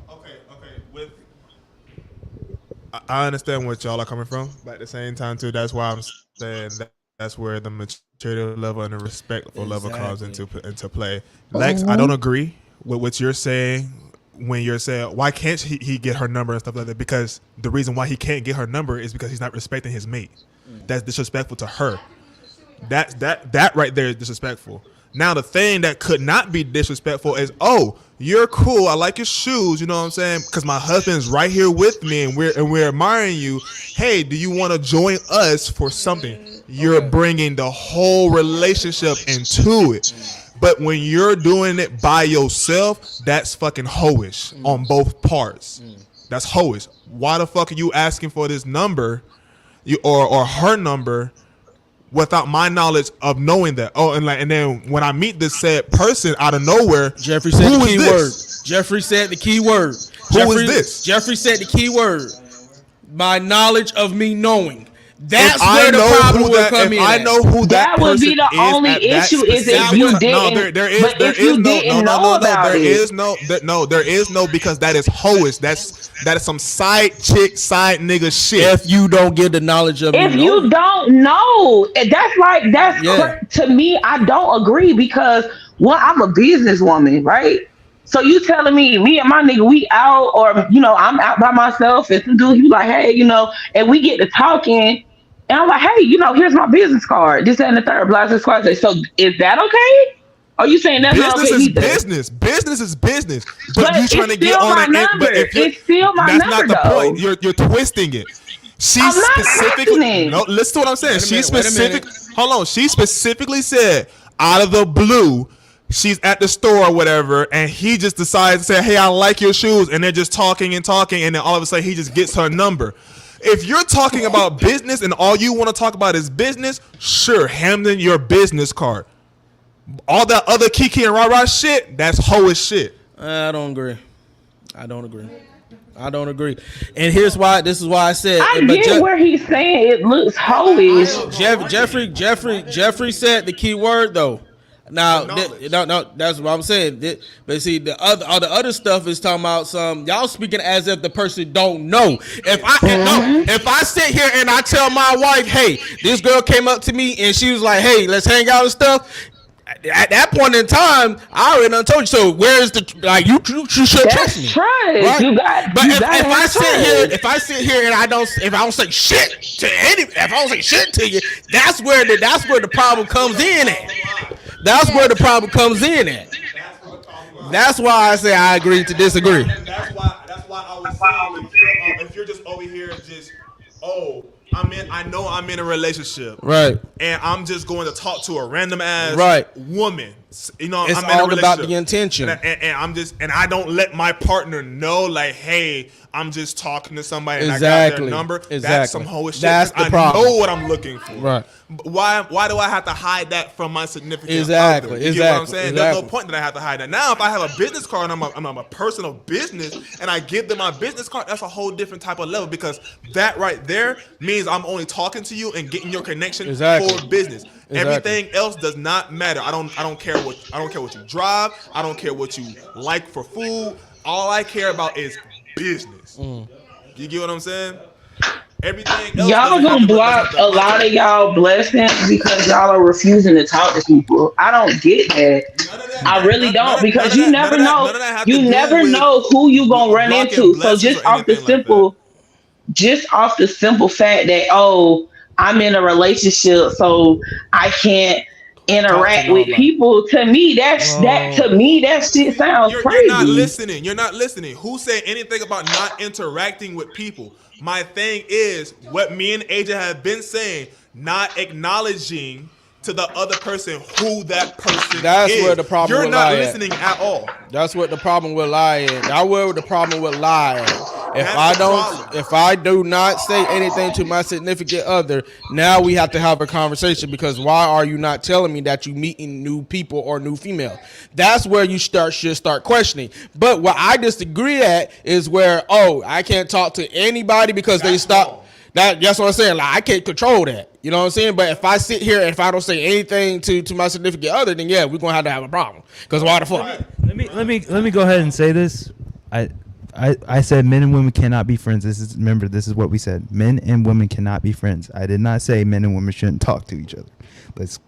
Okay. I understand what y'all are coming from, but at the same time too, that's why I'm saying that's where the maturity level and the respectful level comes into play. Lex, I don't agree with what you're saying when you're saying why can't he get her number and stuff like that, because the reason why he can't get her number is because he's not respecting his mate. That's disrespectful to her. That right there is disrespectful. Now the thing that could not be disrespectful is, oh, you're cool, I like your shoes, you know what I'm saying, because my husband's right here with me and we're admiring you. Hey, do you want to join us for something? You're bringing the whole relationship into it. But when you're doing it by yourself, that's fucking hoish on both parts. That's hoish. Why the fuck are you asking for this number, or her number, without my knowledge of knowing that? Oh, and then when I meet this said person out of nowhere, Jeffrey said the key word. this? Jeffrey said the key word. Who is this? Jeffrey said the key word. My knowledge of me knowing. That's If I where the know problem who will that- come if in. I know who that That would be person the is only at that issue is if specific- you No, didn't. there is But there if is you no didn't know no about there it. is no because that is hoish. That is some side chick, side nigga shit. If you don't get the knowledge of If me you knowing. don't know, to me, I don't agree because one, I'm a businesswoman, right? So you telling me and my nigga, we out, or I'm out by myself, and some dude, he be like, hey, and we get to talking, and I'm like, hey, here's my business card, this that, and the third, blah, blah, blah. So is that okay? Are you saying that's not Business okay is either? business. Business is business. But you It's trying to get still on my an end. number. But if you're, It's still my that's number, not the though. point. You're twisting it. She I'm not specifically twisting it. no. Listen to what I'm saying. Wait a She minute, wait a specific. minute. Hold on. She specifically said out of the blue. She's at the store or whatever, and he just decides to say, "Hey, I like your shoes," and they're just talking, and then all of a sudden he just gets her number. If you're talking about business and all you want to talk about is business, sure, hand them your business card. All that other kiki and rah-rah shit, that's hoe as shit. I don't agree. I don't agree. And here's why. This is why I said. I get where he's saying it looks hoish. Jeffrey said the key word though. Now, no, that's what I'm saying. But see, all the other stuff is talking about some y'all speaking as if the person don't know. If I sit here and I tell my wife, hey, this girl came up to me and she was like, hey, let's hang out and stuff. At that point in time, I already done told you. So where's the you should trust me? Trust. Right? But if I sit here and I don't say shit to you, that's where the problem comes in at. That's where the problem comes in at. That's why I say I agree to disagree. That's why I was saying if you're just over here just I know I'm in a relationship. Right. And I'm just going to talk to a random ass woman. You know, it's I'm in a all about relationship. the intention. And I don't let my partner know, like, hey, I'm just talking to somebody and I got their number. That's some whole shit. That's the problem. I know what I'm looking for. Right. Why do I have to hide that from my significant other? You get what I'm saying? There's no point that I have to hide that. Now, if I have a business card and I'm a person of business and I give them my business card, that's a whole different type of level because that right there means I'm only talking to you and getting your connection for business. Everything else does not matter. I don't care what you drive. I don't care what you like for food. All I care about is business. You get what I'm saying? Everything else y'all gonna block a lot of y'all blessings because y'all are refusing to talk to people. I don't get that. I really don't because you never know. You never know who you gonna run into. So just off the simple fact that I'm in a relationship, so I can't interact with people. To me, that shit sounds crazy. You're not listening. Who said anything about not interacting with people? My thing is what me and AJ have been saying, not acknowledging to the other person who that person is. That's where the problem You're not listening at all. That's what the problem will lie in. That's where the problem will lie in. If I do not say anything to my significant other, now we have to have a conversation because why are you not telling me that you meeting new people or new female? That's where you should start questioning. But what I disagree at is where I can't talk to anybody because they stop. That's what I'm saying. Like I can't control that. You know what I'm saying? But if I sit here and if I don't say anything to my significant other, then yeah, we're gonna have a problem. Because why the fuck? Let me go ahead and say this. I said men and women cannot be friends. This is what we said. Men and women cannot be friends. I did not say men and women shouldn't talk to each other. Let's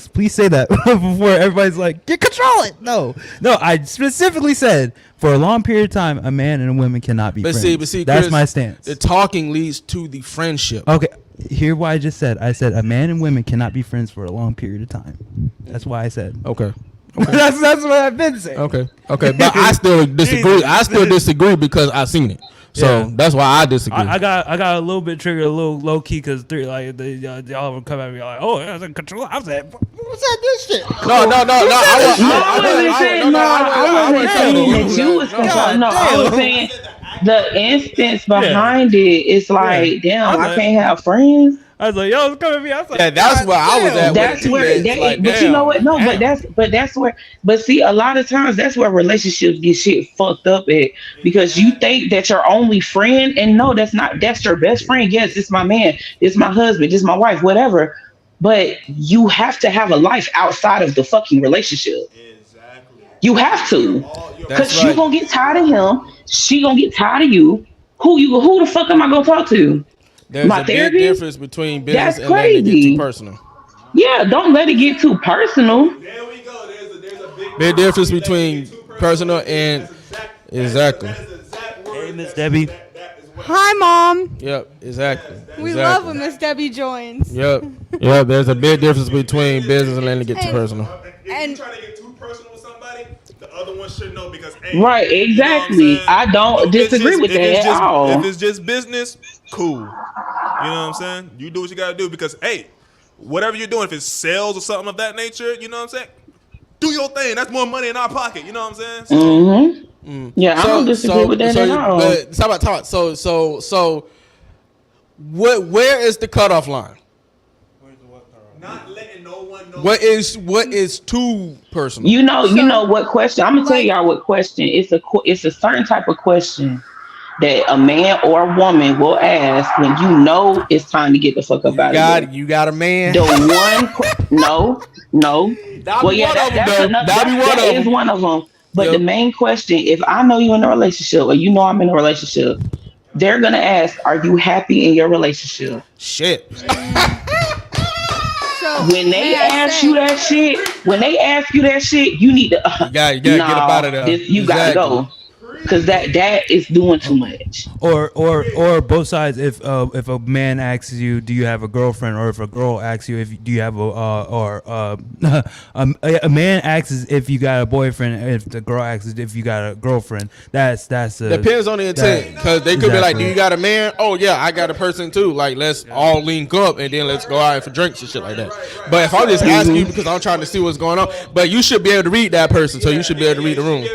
please say that before everybody's like, get control it. No, I specifically said for a long period of time, a man and a woman cannot be friends. But see, that's Chris, my stance. The talking leads to the friendship. Okay, hear what I just said. I said a man and women cannot be friends for a long period of time. That's why I said. Okay. that's what I've been saying. Okay, but I still disagree. I still disagree because I've seen it. So that's why I disagree. I got a little bit triggered, a little low key, because y'all would come at me like, "Oh, that's in control." I was like, "What's that? This shit?" No. I wasn't saying that you was controlling. No, I was saying the instance behind it is like, damn, I can't have friends. I was like, "Yo, it's coming at me." I was like, yeah, that's where I was at. That's where. But you know what? No, but that's where. But see, a lot of times that's where relationships get shit fucked up at because you think that your only friend, and no, that's not. That's your best friend. Yes, it's my man. It's my husband. It's my wife. Whatever. But you have to have a life outside of the fucking relationship. Exactly. You have to, because you gonna get tired of him. She gonna get tired of you. Who the fuck am I gonna talk to? There's a big difference between business and letting it get too personal. Yeah, don't let it get too personal. There we go. There's a big difference between personal and exactly. Hey, Miss Debbie. Hi, Mom. Yep, exactly. We love when Miss Debbie joins. Yep. There's a big difference between business and letting it get too personal. And other one should know because hey, Right, exactly. You know I don't disagree with that at all. If it's just business, cool. You know what I'm saying? You do what you gotta do because hey, whatever you're doing, if it's sales or something of that nature, you know what I'm saying? Do your thing. That's more money in our pocket. You know what I'm saying? So, Yeah, I don't disagree with that at all. But how about talk? So, where is the cutoff line? not letting no one know. What is too personal? You know what question? I'm gonna tell y'all what question. It's a certain type of question that a man or a woman will ask when you know it's time to get the fuck up out of there. You got a man. The no. Well, yeah, that is one of them. But the main question, if I know you're in a relationship or you know I'm in a relationship, they're gonna ask, "Are you happy in your relationship?" Shit. When they ask you that shit, you need to. You gotta get up out of there. You gotta go. Because that is doing too much. Or both sides. If a man asks you, do you have a girlfriend, or if a girl asks you, do you have a man asks if you got a boyfriend, if the girl asks if you got a girlfriend, that's depends on the intent. Because they could be like, do you got a man? Oh yeah, I got a person too. Like let's all link up and then let's go out for drinks and shit like that. But if I'm just asking you because I'm trying to see what's going on, but you should be able to read that person, so you should be able to read the room.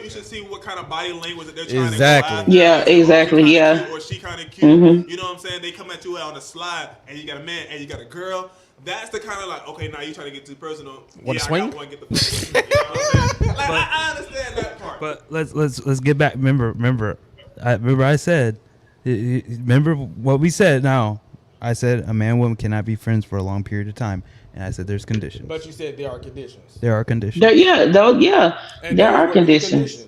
You should see what kind of body language that they're trying to Exactly. Yeah, exactly. Yeah. Or she kind of cute. You know what I'm saying? They come at you on the slide, and you got a man, and you got a girl. That's the kind of like, okay, now you trying to get too personal. Want to swing? I want to get the fuck. You know what I'm saying? Like, I understand that part. But let's get back. Remember I said. Remember what we said. Now I said a man and woman cannot be friends for a long period of time. And I said, "There's conditions." But you said there are conditions. There are conditions. There are conditions.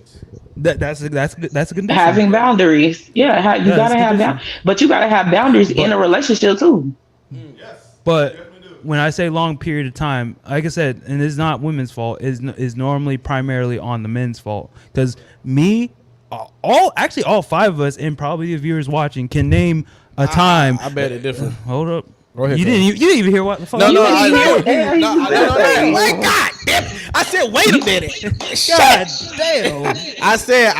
That's a condition. Having boundaries. Yeah, you gotta have boundaries. But you gotta have boundaries in a relationship too. Yes. But when I say long period of time, like I said, and it's not women's fault, is normally primarily on the men's fault. Because all five of us, and probably the viewers watching, can name a time. I bet it different. Hold up. Go ahead, You didn't even hear what the fuck. No, I didn't. God damn. I said, wait a minute. God damn. I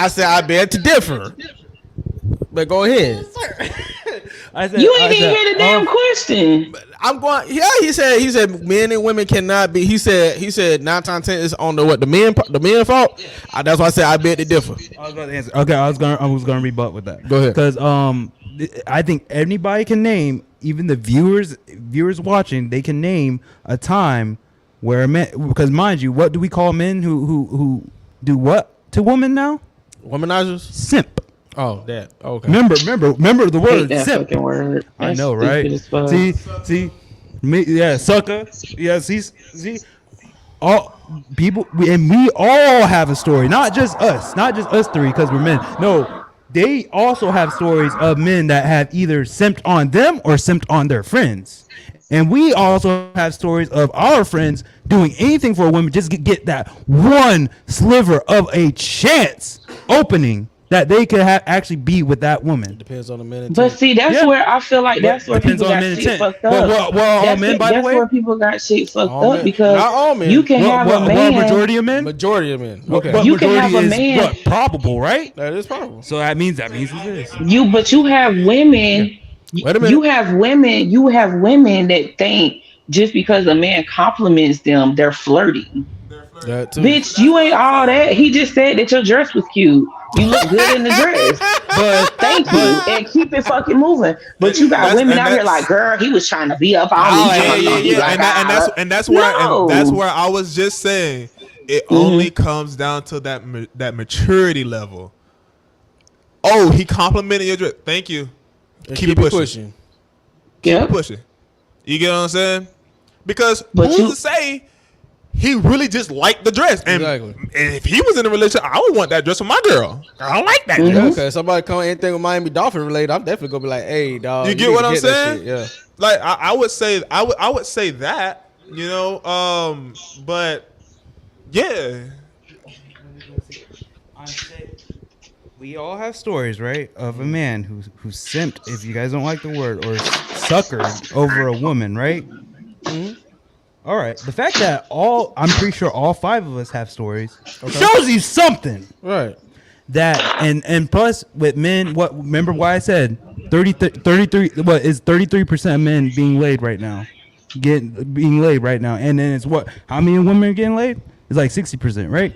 said, I bet to differ. But go ahead. You ain't even hear the damn question. I'm going. Yeah, he said men and women cannot be. He said 9 times 10 is on the men fault. That's why I said I bet to differ. I was going to answer. Okay, I was gonna rebut with that. Go ahead. Because I think anybody can name, even the viewers watching, they can name a time where a man. Because mind you, what do we call men who do what to women now? Womanizers. Simp. Oh, that. Okay. Remember the word That simp. fucking word. I know, right? See, me, yeah, sucker. Yeah, see, all people, we all have a story. Not just us three, because we're men. No, they also have stories of men that have either simped on them or simped on their friends. And we also have stories of our friends doing anything for a woman just to get that one sliver of a chance opening that they could actually be with that woman. Depends on the minute. But see, that's where I feel like that's where people got shit fucked up. Well, all men, by the way. That's where people got shit fucked All up men. because Not all men. you can have a man. Majority of men. Majority of men. Okay. Okay. You can have a Majority man. is what, probable, right? That is probable. So that means it is. But you have women. Wait a minute. You have women that think just because a man compliments them, they're flirting. That too. Bitch, you ain't all that. He just said that your dress was cute. You look good in the dress. But thank you. And keep it fucking moving. But you got women out here like, girl, he was trying to be up on me. Yeah. And that's where I was just saying it only comes down to that maturity level. Oh, he complimented your dress. Thank you. Keep it pushing. Yeah. Pushing. You get what I'm saying? Because But who's to say he really just liked the dress? And if he was in a relationship, I would want that dress for my girl. I like that dress. Okay, somebody come anything with Miami Dolphin related, I'm definitely gonna be like, hey, dog. You get what I'm saying? Shit. Yeah. Like I would say that, you know, but yeah. We all have stories, right, of a man who simped, if you guys don't like the word, or suckered over a woman, right? Mm-hmm. All right. The fact that I'm pretty sure all 5 of us have stories shows you something. Right. That and plus with men, remember why I said 33 what is 33% of men being laid right now. Being laid right now. And then it's how many women are getting laid? It's like 60%, right?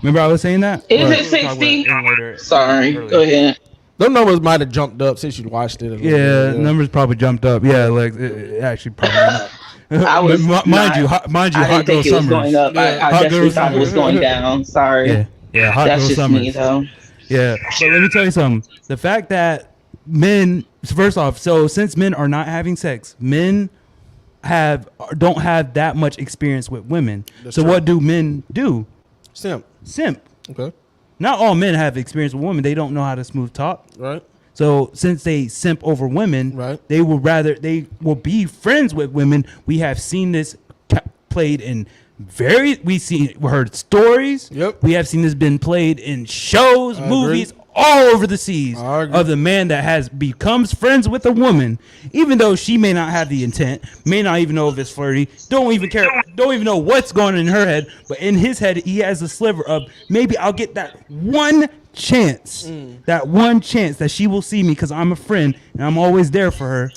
Remember I was saying that? Is it 60? Sorry, go ahead. Those numbers might have jumped up since you watched it. Numbers probably jumped up. Yeah, like it actually probably not. I was mind you, Hot I didn't Girl think it was Summers. going up. I definitely thought it was going down. Sorry. Yeah, Hot That's Girl just Summers. me though. Yeah, but let me tell you something. The fact that men, first off, so since men are not having sex, men don't have that much experience with women. That's so true. what do men do? Simp. Okay. Not all men have experience with women. They don't know how to smooth talk. Right. So since they simp over women, Right. they will be friends with women. We have seen this played in we heard stories. Yep. We have seen this been played in shows, I movies, agree. all over the seas I agree. of the man that becomes friends with a woman, even though she may not have the intent, may not even know if it's flirty, don't even care, don't even know what's going on in her head, but in his head he has a sliver of maybe I'll get that one chance, that she will see me because I'm a friend and I'm always there for her,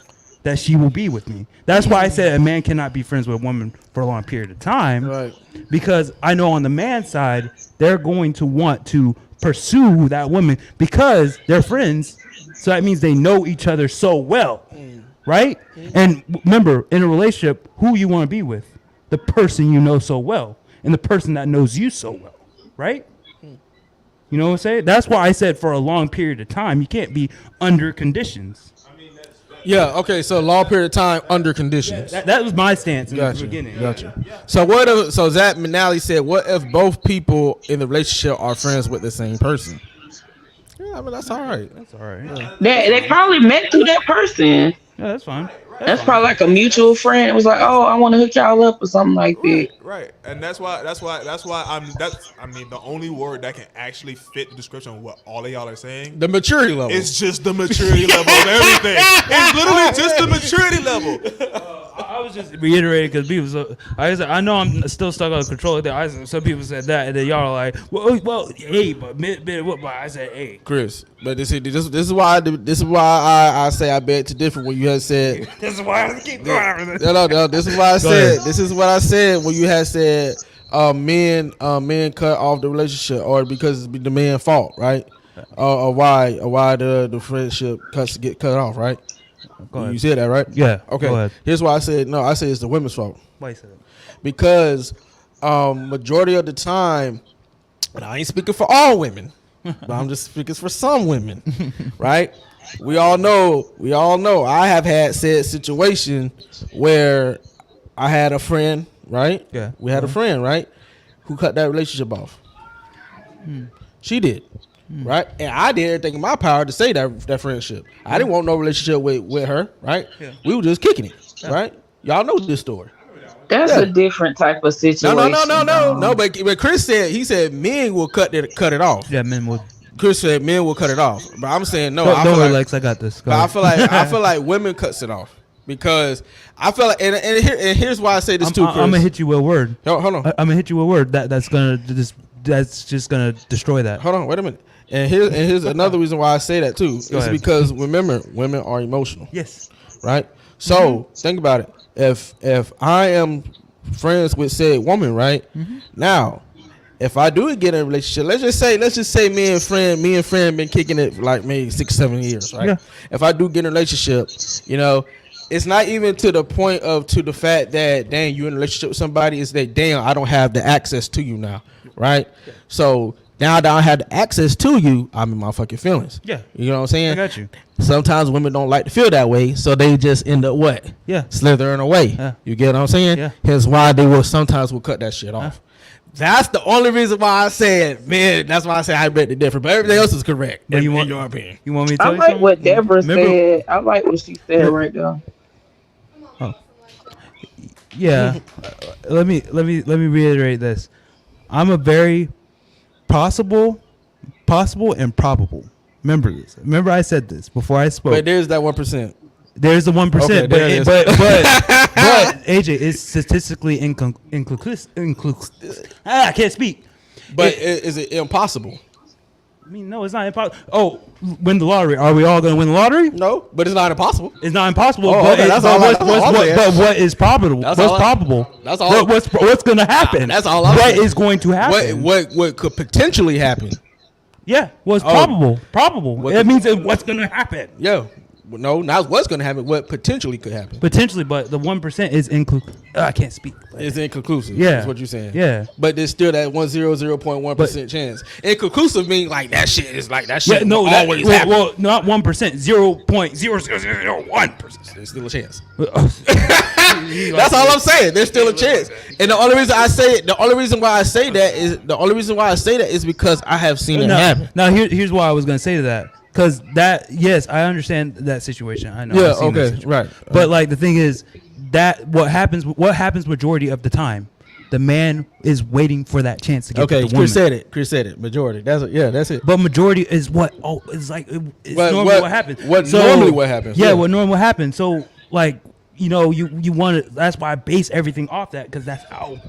that she will be with me. That's why I said a man cannot be friends with a woman for a long period of time. Right. Because I know on the man side, they're going to want to pursue that woman because they're friends. So that means they know each other so well. Right? And remember, in a relationship, who you want to be with? The person you know so well. And the person that knows you so well. Right? You know what I'm saying? That's why I said for a long period of time, you can't be under conditions. Yeah. Okay. So long period of time under conditions. That was my stance in Gotcha. the beginning. Gotcha. So what if? So Zach Manali said, "What if both people in the relationship are friends with the same person?" Yeah, I mean that's all right. That's all right. Yeah, They probably met through that person. that's fine. That's probably like a mutual friend. It was like, oh, I want to hook y'all up or something like that. Right, and that's why I mean the only word that can actually fit the description of what all of y'all are saying. The maturity level. It's just the maturity level of everything. It's literally just the maturity level. I was just reiterating because people. I know I'm still stuck on the control thing. Some people said that, and then y'all are like, well, hey, but I said, hey, Chris, but this is why I say I beg to differ when you had said. This is why I keep going. No. This is why I said. This is what I said when you had said men cut off the relationship or because it's the man's fault, right? Or why the friendship get cut off, right? Go ahead. You said that, right? Yeah. Okay. Go ahead. Here's why I said no. I said it's the women's fault Why you said that? because majority of the time, and I ain't speaking for all women, but I'm just speaking for some women, right? We all know. I have had said situation where I had a friend, right? Yeah. We had a friend, right, who cut that relationship off. She did. Right, and I did everything in my power to say that friendship. I didn't want no relationship with her. Right, we were just kicking it. Right, y'all know this story. That's a different type of situation. No. But Chris said men will cut it off. Yeah, men would. Chris said men will cut it off, but I'm saying no. Don't worry, Lex. I got this. Go I ahead. feel like women cuts it off because I feel like and here's why I say this too. Chris. I'm gonna hit you with a word. Hold on. I'm gonna hit you with a word that's just gonna destroy that. Hold on. Wait a minute. And here's another reason why I say that too. It's because remember, women are emotional. Yes. Right. So think about it. If I am friends with said woman, right now, if I do get in a relationship, let's just say me and friend been kicking it like maybe 6-7 years, right? Yeah. If I do get in a relationship, it's not even to the point of to the fact that dang you in a relationship with somebody. It's that damn I don't have the access to you now, right? So. Now that I have the access to you, I'm in my fucking feelings. Yeah. You know what I'm saying? I got you. Sometimes women don't like to feel that way, so they just end up what? Yeah. Slithering away. Yeah. You get what I'm saying? Yeah. Hence why they will sometimes cut that shit off. That's the only reason why I said, man, that's why I say I bet the different. But everything else is correct. But in your opinion. You want me to I tell you like something? what Deborah said. I like what she said right there. Yeah. Let me reiterate this. I'm a very possible and probable. Remember this. Remember I said this before I spoke. But there's that 1%. There's the 1%, Okay, there it is. but AJ is statistically inconclusive. I can't speak. But is it impossible? I mean, no, it's not impossible. Oh, win the lottery. Are we all going to win the lottery? No, but it's not impossible. It's not impossible. Oh, but okay, that's all I'm saying. but what is probable? That's What's all probable? That's all. What's going to happen? That's all I'm What saying. is going to happen? What could potentially happen? Yeah, what's probable? Probable. That means what's going to happen. Yeah. No, not what's going to happen. What potentially could happen. Potentially, but the 1% is I can't speak. It's inconclusive. Yeah. That's what you're saying. Yeah. But there's still that 100.1% chance. Inconclusive means like that shit is like that shit always happen. Well, not 1%, 0.0001%. There's still a chance. That's all I'm saying. There's still a chance. And the only reason why I say that is because I have seen it happen. Now here's why I was gonna say that. Because yes, I understand that situation. I know. Yeah, I've seen that okay, situation. right. But like the thing is that what happens majority of the time, the man is waiting for that chance to get to the woman. Chris said it. Majority. That's it. But majority is what it's normally what happens. Normally what happens. Yeah, what normally what happens. So like you want to. That's why I base everything off that because that's how.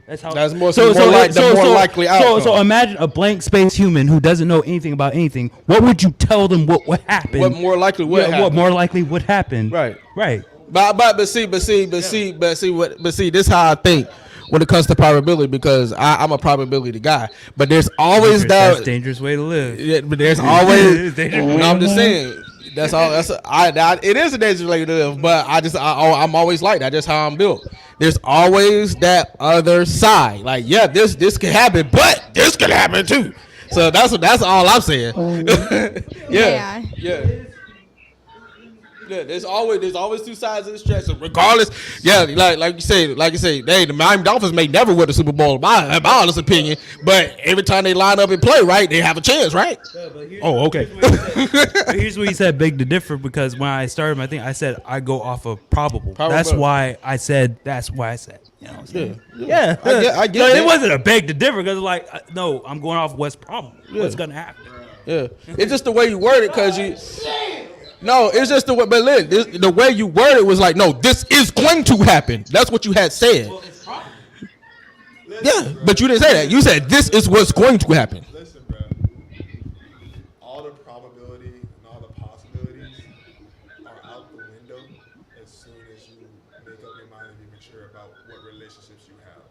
That's more likely outcome. So imagine a blank space human who doesn't know anything about anything. What would you tell them? What would happen? What more likely would happen? What more likely would happen? Right. But see, this is how I think when it comes to probability because I'm a probability guy. But there's always that's a dangerous way to live. Yeah, but there's always. I'm just saying. That's all. It is a dangerous way to live, but I'm always like that. That's how I'm built. There's always that other side. Like, yeah, this could happen, but this could happen too. So that's all I'm saying. Yeah. Yeah, there's always two sides of this track. So regardless, yeah, like you say, hey, the Miami Dolphins may never win the Super Bowl, in my honest opinion. But every time they line up and play, right, they have a chance, right? Okay. Here's what he said, big to differ, because when I started my thing, I said I go off of probable. That's why I said. You know what I'm saying? Yeah. I get it. It wasn't a beg to differ because no, I'm going off what's probable. Yeah. What's gonna happen? Yeah, it's just the way you word it because you. No, it's just the way. But listen, the way you word it was like, no, this is going to happen. That's what you had said. Well, it's probable. Yeah, but you didn't say that. You said this is what's going to happen. Listen, bro. All the probability and all the possibilities are out the window as soon as you make up your mind and be mature about what relationships you have.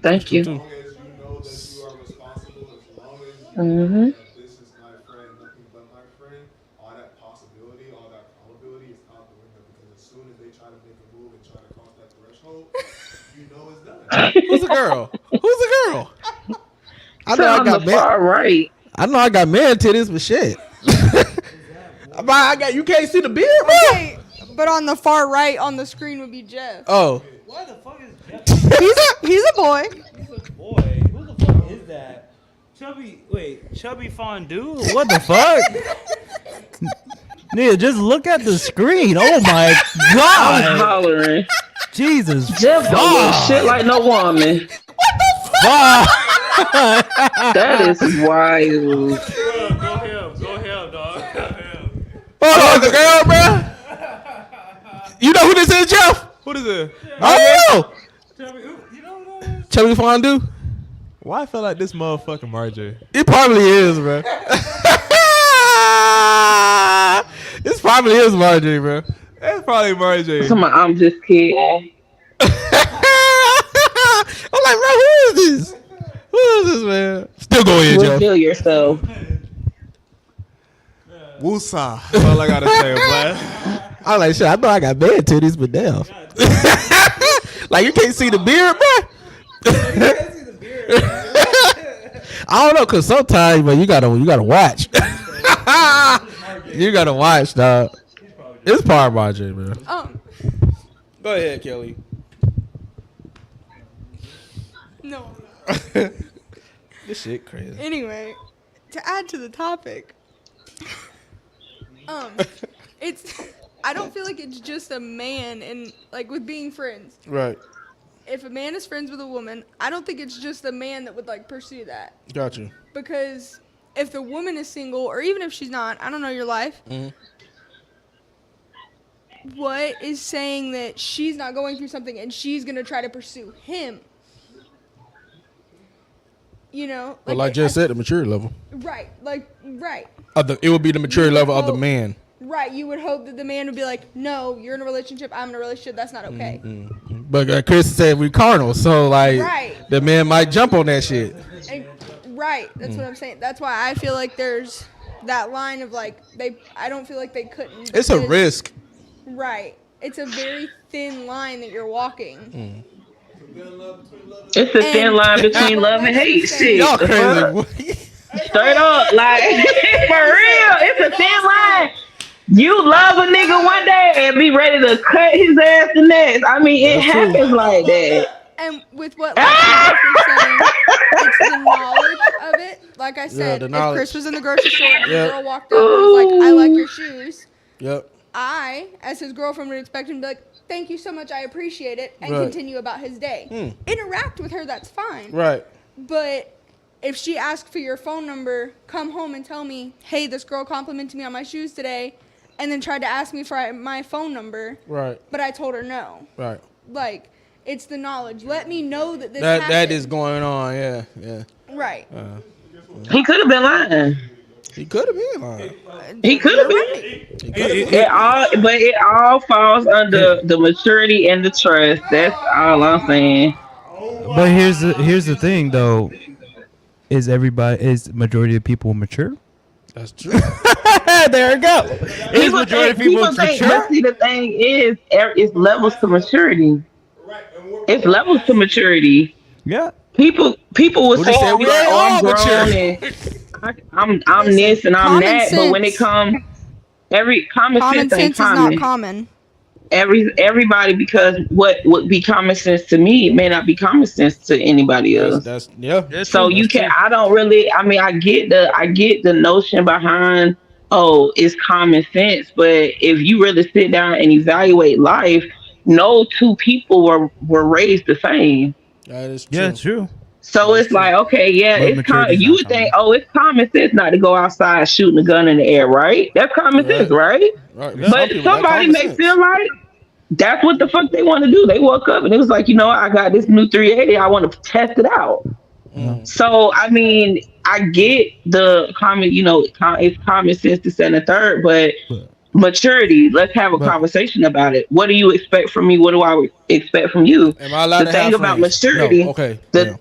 Thank you. As long as you know that you are responsible, as long as you know that this is my friend, nothing but my friend, all that possibility, all that probability is out the window because as soon as they try to make a move and try to cross that threshold, you know it's done. Who's the girl? I know I got far right. I know I got man titties, but shit. You can't see the beard, bro. Okay, but on the far right on the screen would be Jeff. Oh. Why the fuck is Jeff? He's a boy. He's a boy. Who the fuck is that? Chubby Fondue? What the fuck? Nigga, just look at the screen. Oh my god. I'm hollering. Jesus. Jeff don't look shit like no woman. Fuck. That is wild. Go him, dog. Hold on, the girl, bro. You know who this is, Jeff? What is it? Oh, Chubby Fondue. Why I feel like this motherfucking Marjay? It probably is, bro. This probably is Marjorie, bro. It's probably Marjay. I'm just kidding. I'm like, bro, who is this? Who is this, man? Still go ahead, Joe. Reveal yourself. Woosah. That's all I gotta say, boy. I'm like, shit, I know I got bad titties, but damn. Like, you can't see the beard, bro? I don't know, cause sometimes, but you gotta watch. You gotta watch, dog. It's part Marjorie, bro. Go ahead, Kelly. No. This shit crazy. Anyway, to add to the topic, I don't feel like it's just a man and like with being friends. Right. If a man is friends with a woman, I don't think it's just a man that would like pursue that. Got you. Because if the woman is single, or even if she's not, I don't know your life. what is saying that she's not going through something and she's gonna try to pursue him? You know, But like just said, the maturity level. right, right. It would be the maturity level of the man. Right, you would hope that the man would be like, no, you're in a relationship, I'm in a relationship, that's not okay. But Chris said we carnal, so like Right. the man might jump on that shit. And, right, that's what I'm saying. That's why I feel like there's that line of like I don't feel like they couldn't. It's a risk. Right, it's a very thin line that you're walking. It's a thin line between love and hate. Shit. Y'all crazy. Straight up, like for real, it's a thin line. You love a nigga one day and be ready to cut his ass the next. I mean, it happens like that. And with what like, was saying, it's the knowledge of it. Like I said, if Chris was in the grocery store and the girl walked up and was like, I like your shoes. Yep. I, as his girlfriend, would expect him to be like, thank you so much, I appreciate it, and continue about his day. Interact with her, that's fine. Right. But if she asked for your phone number, come home and tell me, hey, this girl complimented me on my shoes today, and then tried to ask me for my phone number. Right. But I told her no. Right. Like, it's the knowledge. Let me know that this happened. That is going on, yeah. Right. He could have been lying. He could have been lying. He could have been. It all falls under the maturity and the trust. That's all I'm saying. But here's the thing though. Is majority of people mature? That's true. There we go. Is majority of people mature? But see, the thing is, it's levels to maturity. It's levels to maturity. Yeah. People will say, "Oh, I'm grown and I'm this and I'm that," but when it comes, common sense ain't common. Is not common. Everybody, because what would be common sense to me may not be common sense to anybody else. That's so true. I don't really. I mean, I get the notion behind, oh, it's common sense, but if you really sit down and evaluate life, no two people were raised the same. That is true. Yeah, true. So it's like, okay, yeah, it's common. You would think, oh, it's common sense not to go outside shooting a gun in the air, right? That's common sense, right? Right. But somebody may feel like that's what the fuck they want to do. They woke up and it was like, you know, I got this new 380. I want to test it out. So, I mean, I get the common, you know, it's common sense to set a third, but maturity, let's have a conversation about it. What do you expect from me? What do I expect from you? Am I allowed the thing about maturity? No, okay. But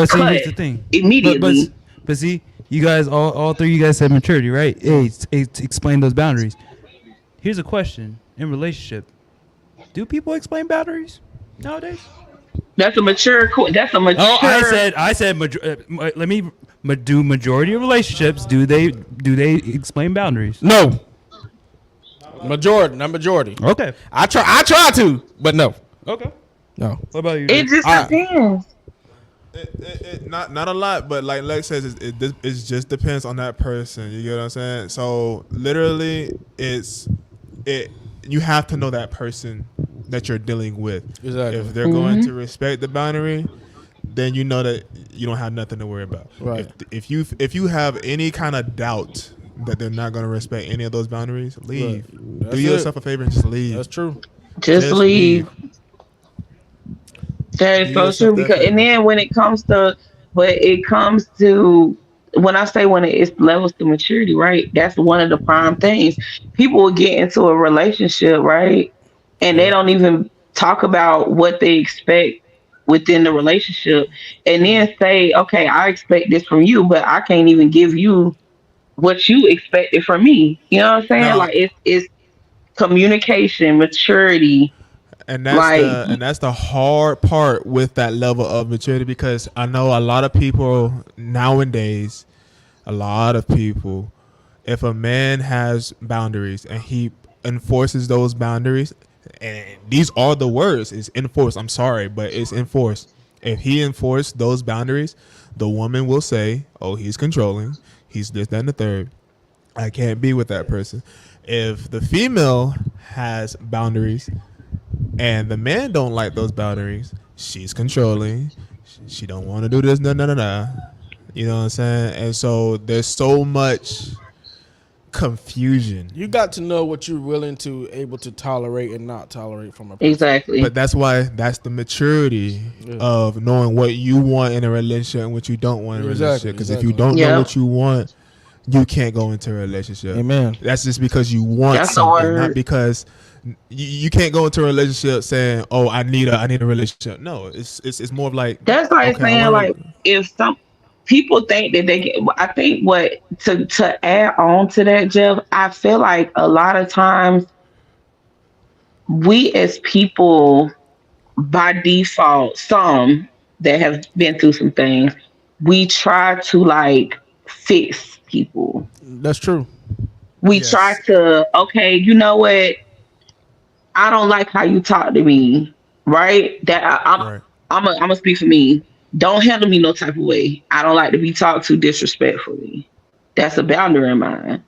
see, here's the thing. Immediately. But see, you guys, all three of you guys said maturity, right? Explain those boundaries. Here's a question. In relationship, do people explain boundaries nowadays? That's a mature. Oh, I said. Let me. Do majority of relationships do they explain boundaries? No. Majority, not majority. Okay. I try to, but no. Okay. No. What about you? It just depends. Not a lot, but like Lex says, it just depends on that person. You get what I'm saying? So literally, you have to know that person that you're dealing with. Exactly. If they're going to respect the boundary, then you know that you don't have nothing to worry about. Right. If you have any kind of doubt that they're not going to respect any of those boundaries, leave. Right. Do yourself a favor and just leave. That's true. Just leave. That is so true. Because and then when it comes to when I say when it's levels to maturity, right? That's one of the prime things. People will get into a relationship, right? And they don't even talk about what they expect within the relationship, and then say, okay, I expect this from you, but I can't even give you what you expected from me. You know what I'm saying? No. Like it's communication, maturity. And that's the hard part with that level of maturity, because I know a lot of people nowadays, if a man has boundaries and he enforces those boundaries, and these are the words, it's enforced. I'm sorry, but it's enforced. If he enforced those boundaries, the woman will say, oh, he's controlling. He's this, that, and the third. I can't be with that person. If the female has boundaries and the man don't like those boundaries, she's controlling. She don't want to do this, no. You know what I'm saying? And so there's so much confusion. You got to know what you're willing to able to tolerate and not tolerate from a person. Exactly. But that's the maturity of knowing what you want in a relationship and what you don't want in a relationship. Because if you don't know what you want, you can't go into a relationship. Amen. That's just because you want something, not because you can't go into a relationship saying, "Oh, I need a relationship." No, it's more of like that's like saying like if some people think that they get. I think what to add on to that, Jeff. I feel like a lot of times we as people, by default, some that have been through some things, we try to like fix people. That's true. We try to, okay, you know what? I don't like how you talk to me, right? I'm gonna speak for me. Don't handle me no type of way. I don't like to be talked to disrespectfully. That's a boundary of mine.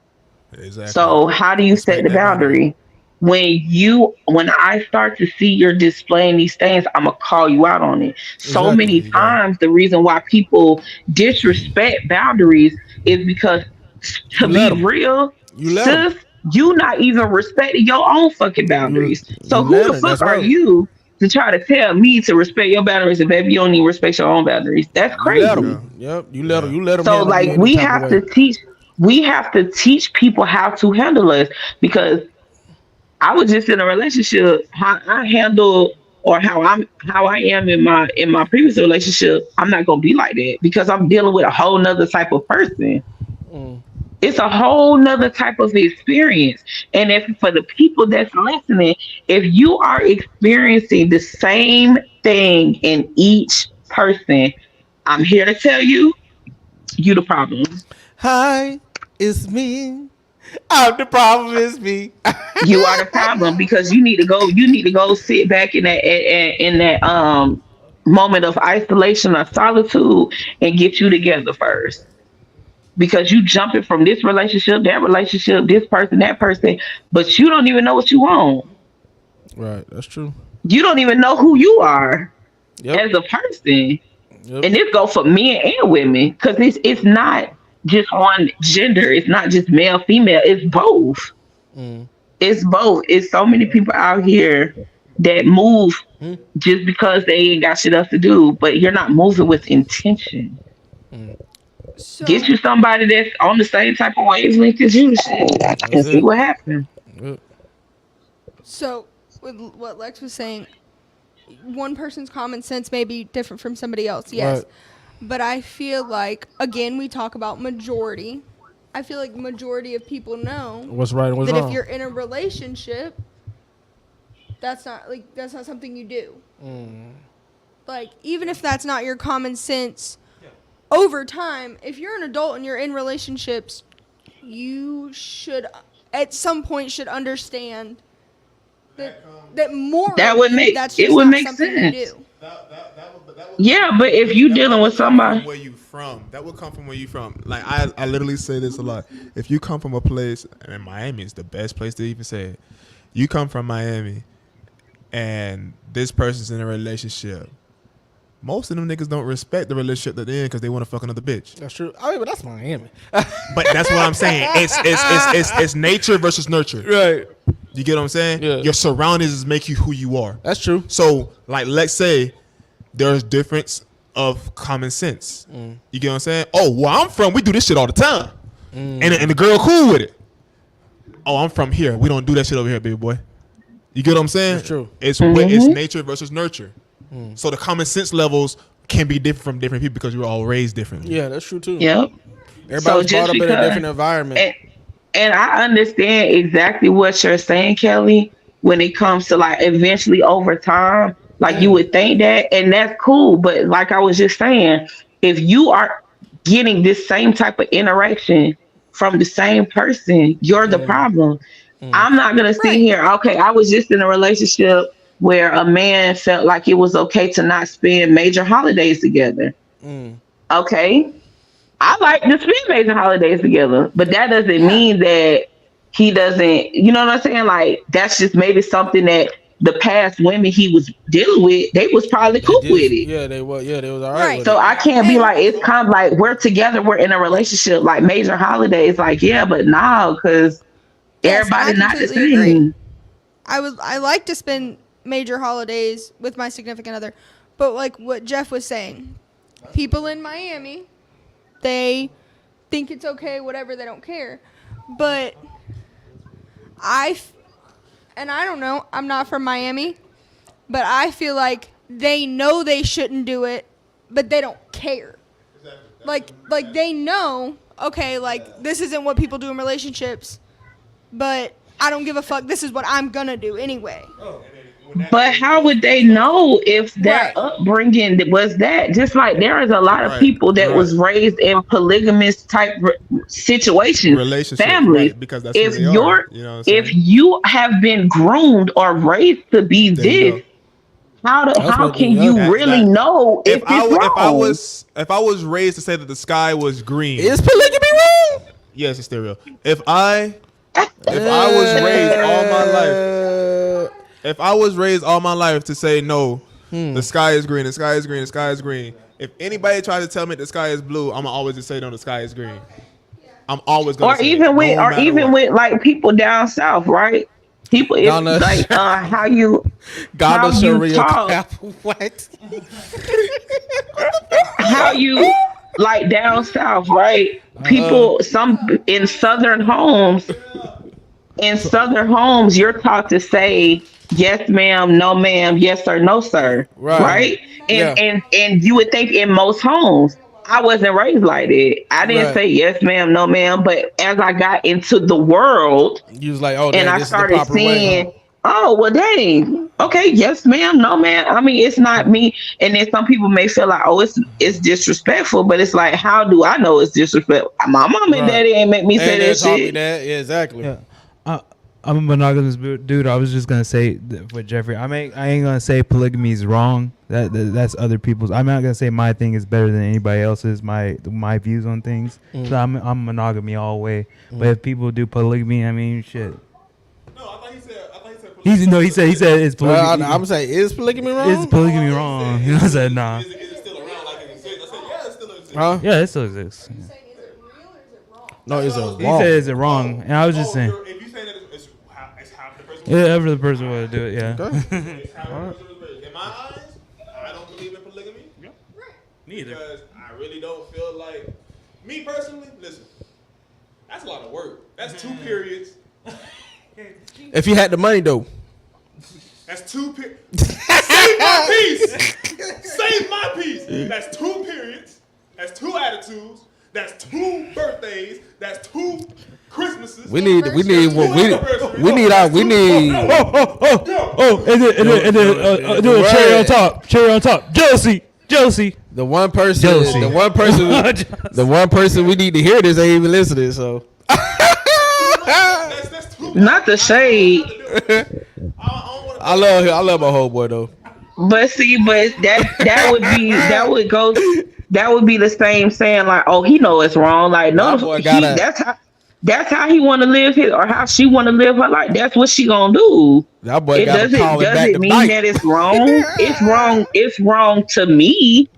Exactly. So how do you set the boundary? When I start to see you're displaying these things, I'm gonna call you out on it. So many times, the reason why people disrespect boundaries is because, to be real, sis, you not even respecting your own fucking boundaries. So who the fuck are you to try to tell me to respect your boundaries and baby you don't even respect your own boundaries? That's crazy. You let them. So like we have to teach people how to handle us, because I was just in a relationship. How I handle or how I am in my previous relationship, I'm not gonna be like that because I'm dealing with a whole nother type of person. It's a whole nother type of experience. And if for the people that's listening, if you are experiencing the same thing in each person, I'm here to tell you, you the problem. Hi, it's me. I'm the problem. It's me. You are the problem because you need to go sit back in that moment of isolation or solitude and get you together first. Because you jumping from this relationship, that relationship, this person, that person, but you don't even know what you want. Right, that's true. You don't even know who you are as a person. And this goes for men and women, because it's not just one gender. It's not just male, female. It's both. It's both. It's so many people out here that move just because they ain't got shit else to do, but you're not moving with intention. So, get you somebody that's on the same type of wavelength as you, and see what happens. So, with what Lex was saying, one person's common sense may be different from somebody else, yes. Right. But I feel like, again, we talk about majority. I feel like majority of people know what's right and what's wrong. That if you're in a relationship, that's not something you do. Like, even if that's not your common sense, over time, if you're an adult and you're in relationships, you should, at some point, should understand that more. That would make sense. Yeah, but if you dealing with somebody, where you from, that would come from where you from. Like I literally say this a lot. If you come from a place, and Miami is the best place to even say it. You come from Miami, and this person's in a relationship. Most of them niggas don't respect the relationship that they're in because they want to fuck another bitch. That's true. I mean, but that's Miami. But that's what I'm saying. It's nature versus nurture. Right. You get what I'm saying? Yeah. Your surroundings make you who you are. That's true. So, like, let's say there's difference of common sense. You get what I'm saying? Oh, where I'm from, we do this shit all the time. And the girl cool with it. Oh, I'm from here. We don't do that shit over here, baby boy. You get what I'm saying? That's true. It's nature versus nurture. So the common sense levels can be different from different people because you're all raised differently. Yeah, that's true too. Yep. Everybody's brought up in a different environment. And I understand exactly what you're saying, Kelly, when it comes to like eventually over time, like you would think that, and that's cool. But like I was just saying, if you are getting this same type of interaction from the same person, you're the problem. I'm not going to sit here. Okay, I was just in a relationship where a man felt like it was okay to not spend major holidays together. Okay. I like to spend major holidays together, but that doesn't mean that he doesn't, you know what I'm saying? Like, that's just maybe something that the past women he was dealing with, they was probably cool with it. Yeah, they was. Yeah, they was all Right. right with So it. I can't be like, it's kind of like we're together, we're in a relationship, like major holidays, like yeah, but nah, because Yes, and everybody I not the completely agree. same. I like to spend major holidays with my significant other, but like what Jeff was saying, people in Miami, they think it's okay, whatever, they don't care. But and I don't know, I'm not from Miami, but I feel like they know they shouldn't do it, but they don't care. Like they know, okay, like this isn't what people do in relationships, but I don't give a fuck. This is what I'm gonna do anyway. But how would they know if their Right. upbringing was that? Just like there is a lot of people that was raised in polygamous type situations, Relationship, families. right, because that's If who they you're, are. You know what I'm saying? if you have been groomed or raised to be There you this, go. how what- can yeah. you really know if it's wrong? If I was raised to say that the sky was green, Is polygamy wrong? yes, it's stereo. If I was raised all my life, if I was raised all my life to say no, the sky is green, the sky is green, the sky is green. If anybody tries to tell me the sky is blue, I'm gonna always just say no, the sky is green. I'm always gonna. Or say even it, with, no or matter even what. with like people down south, right? People, if, Down the- like how you God how you Sharia talk, cap. What? how you like down south, right? People, some in southern homes, you're taught to say yes, ma'am, no, ma'am, yes or no, sir, right? And Yeah. and you would think in most homes. I wasn't raised like that. I didn't Right. say yes, ma'am, no, ma'am. But as I got into the world, You was like, oh, and dang, I this is the started proper seeing, way. oh well, dang, okay, yes, ma'am, no, ma'am. I mean, it's not me. And then some people may feel like, oh, it's disrespectful, but it's like, how do I know it's disrespectful? My mom and Right. daddy ain't make me say And they that taught me shit. that. Yeah, exactly. Yeah. I'm a monogamous dude. I was just gonna say with Jeffrey. I ain't gonna say polygamy is wrong. That's other people's. I'm not gonna say my thing is better than anybody else's. My views on things. So I'm monogamy all the way. But if people do polygamy, I mean, shit. No, I thought he said. He said it's polygamy. I'm saying, is polygamy wrong? It's polygamy wrong. You know, I said nah. Is it still around like it exists? I said, yeah, it still exists. Huh? Yeah, it still exists. Yeah. No, is it He wrong? said is it wrong, and I was just saying, If you say that it's how the person. yeah, every person would do it. Yeah. It's how the person was raised. In my eyes, I don't believe in polygamy. Neither. Because I really don't feel like, me personally, listen, that's a lot of work. That's 2 periods. If you had the money, though. That's 2 periods. Save my peace. Save my peace. That's 2 periods. That's 2 attitudes. That's 2 birthdays. That's 2 Christmases. We need our. And do a cherry on top. Cherry on top. Jealousy. The one person. Jealousy. The one person we need to hear this ain't even listening. So. That's 2. Not the shade, I love my homeboy though. but see, but that would be the same saying like, oh, he know it's wrong. Like, no, My boy gotta- that's how he want to live his, or how she want to live her life. That's what she gonna do. That boy It got to call it back doesn't to mean bite. that it's wrong. It's wrong. It's wrong to me.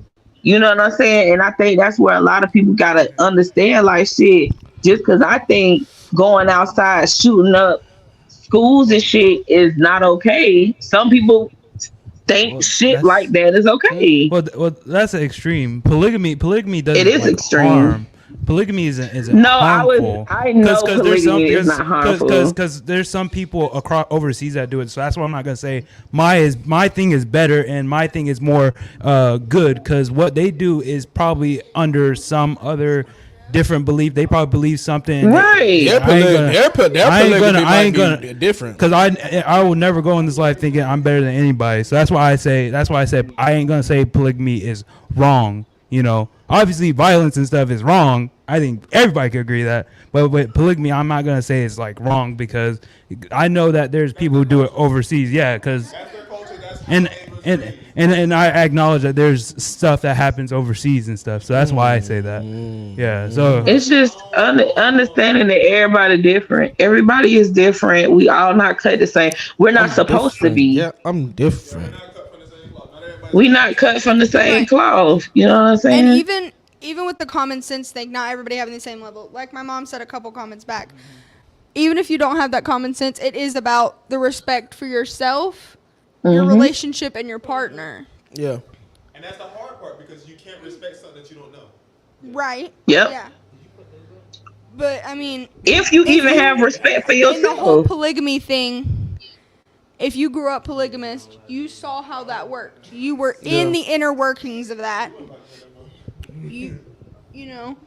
You know what I'm saying? And I think that's where a lot of people gotta understand. Like, shit, just because I think going outside shooting up schools and shit is not okay. Some people think shit like that is okay. Well, that's an extreme. Polygamy doesn't. It is like, extreme. harm. Polygamy isn't No, harmful. I know polygamy is not harmful. Because there's some people across overseas that do it. So that's why I'm not gonna say my thing is better and my thing is more good. Because what they do is probably under some other different belief. They probably believe something. Right. Their polygamy might be different. Because I will never go in this life thinking I'm better than anybody. So that's why I said I ain't gonna say polygamy is wrong. You know, obviously violence and stuff is wrong. I think everybody could agree that. But with polygamy, I'm not gonna say it's like wrong because I know that there's people who do it overseas. Yeah, because That's their culture. That's how and they and I acknowledge that there's stuff that happens overseas and stuff, so that's why I say that. Yeah, so It's just understanding that everybody different. Everybody is different. We all not cut the same. We're not supposed to be. Yeah, I'm different. We not cut from the same Right. cloth. You know what I'm saying? And even with the common sense thing, not everybody having the same level. Like my mom said a couple comments back. Even if you don't have that common sense, it is about the respect for yourself, your relationship, and your partner. Yeah. And that's the hard part because you can't respect something that you don't know. Right? Yep. Yeah. But I mean, If you even have respect for in the whole yourself. polygamy thing, if you grew up polygamist, you saw how that worked. You were in the inner workings of that. You know.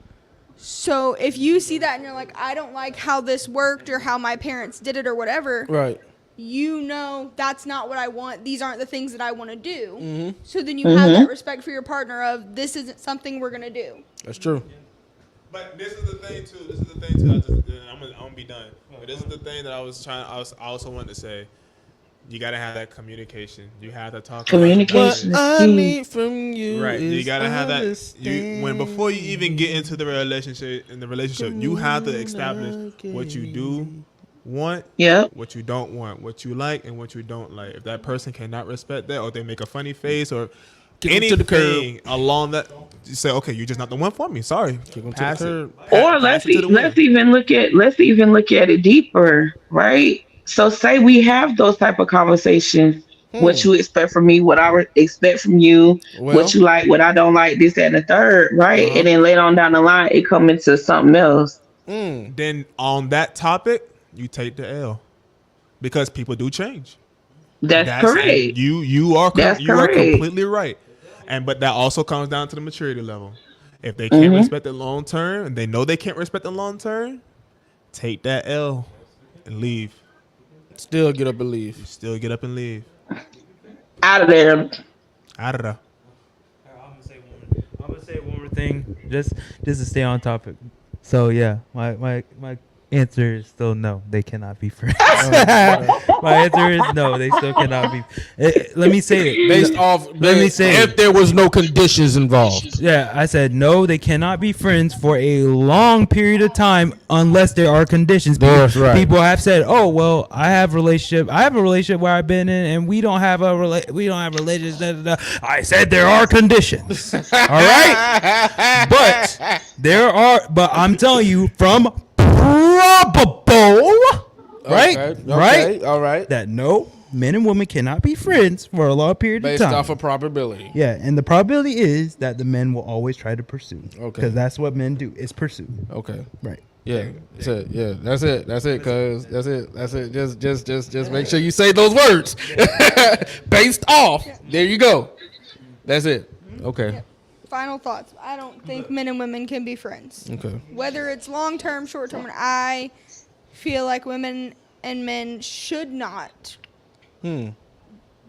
So if you see that and you're like, I don't like how this worked or how my parents did it or whatever, Right. you know that's not what I want. These aren't the things that I want to do. So then you have that respect for your partner of this isn't something we're going to do. That's true. But this is the thing too. I'm gonna be done. But this is the thing that I also wanted to say. You gotta have that communication. You have to talk. Communication. What I need from you, Right. is You gotta have that. Before you even get understanding. into the relationship, you have to establish what you do want, Yep. what you don't want, what you like, and what you don't like. If that person cannot respect that, or they make a funny face, or Kick 'em to the curb. anything along that, you say, okay, you're just not the one for me. Sorry. Kick 'em to the Pass it. curb. Or let's even look at it deeper, right? So say we have those type of conversations. What you expect from me, what I expect from you, Well. what you like, what I don't like, this, that, and the third, right? And then later on down the line, it come into something else. Then on that topic, you take the L because people do change. That's correct. You are That's you are correct. completely right. But that also comes down to the maturity level. If they can't respect the long term, and they know they can't respect the long term, take that L and leave. Still get up and leave. Still get up and leave. Out of there. Out of there. I'm gonna say one more thing, just to stay on topic. So yeah, my answer is still no. They cannot be friends. My answer is no. They still cannot be. Let me say it Let me say if there was no conditions involved. Yeah, I said no. They cannot be friends for a long period of time unless there are conditions. That's right. People have said, "Oh, well, I have a relationship where I've been in, and we don't have religions." Da, da, da. I said there are conditions. All right, but I'm telling you from probable, right? Okay, Right? All right. That no, men and women cannot be friends for a long period Based of time. off of probability. Yeah, and the probability is that the men will always try to pursue. Okay. Because that's what men do, is pursue. Okay. Right. Yeah. That's it. Yeah. That's it. That's it. Cause that's it. That's it. Just make sure you say those words. Based off. There you go. That's it. Okay. Final thoughts. I don't think men and women can be friends. Okay. Whether it's long term, short term, I feel like women and men should not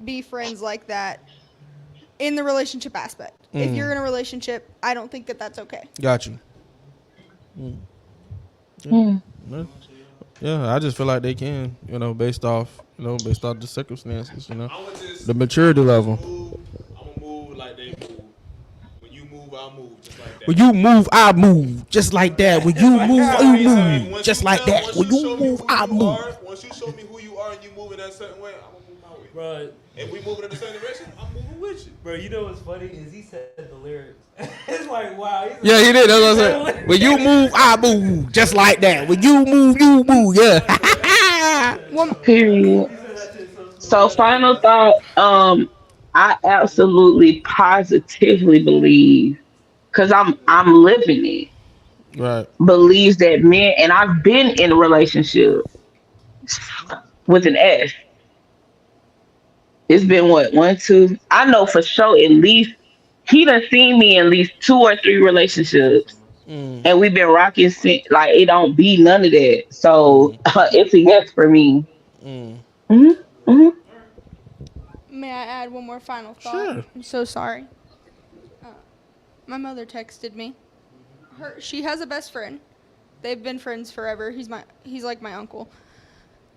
be friends like that in the relationship aspect. If you're in a relationship, I don't think that that's okay. Got you. Yeah, I just feel like they can, based off the circumstances, the maturity level. I'm gonna move like they move. When you move, I'll move just like that. When you move, I move just like that. When you move, you move just like that. When you move, I move. Once you show me who you are and you move in that certain way, I'm gonna move my way. Right. If we moving in a certain direction, I'm moving with you. Bro, you know what's funny is he said the lyrics. It's like, wow. Yeah, he did. That's what I said. When you move, I move just like that. When you move, yeah. Period. So final thought, I absolutely positively believe, because I'm living it, Right. believes that men, and I've been in a relationship with an S. It's been what, 1, 2? I know for sure at least he done seen me in at least 2 or 3 relationships. And we've been rocking since, like, it don't be none of that. So it's a yes for me. May I add one more final thought? Sure. I'm so sorry. My mother texted me. She has a best friend. They've been friends forever. He's like my uncle.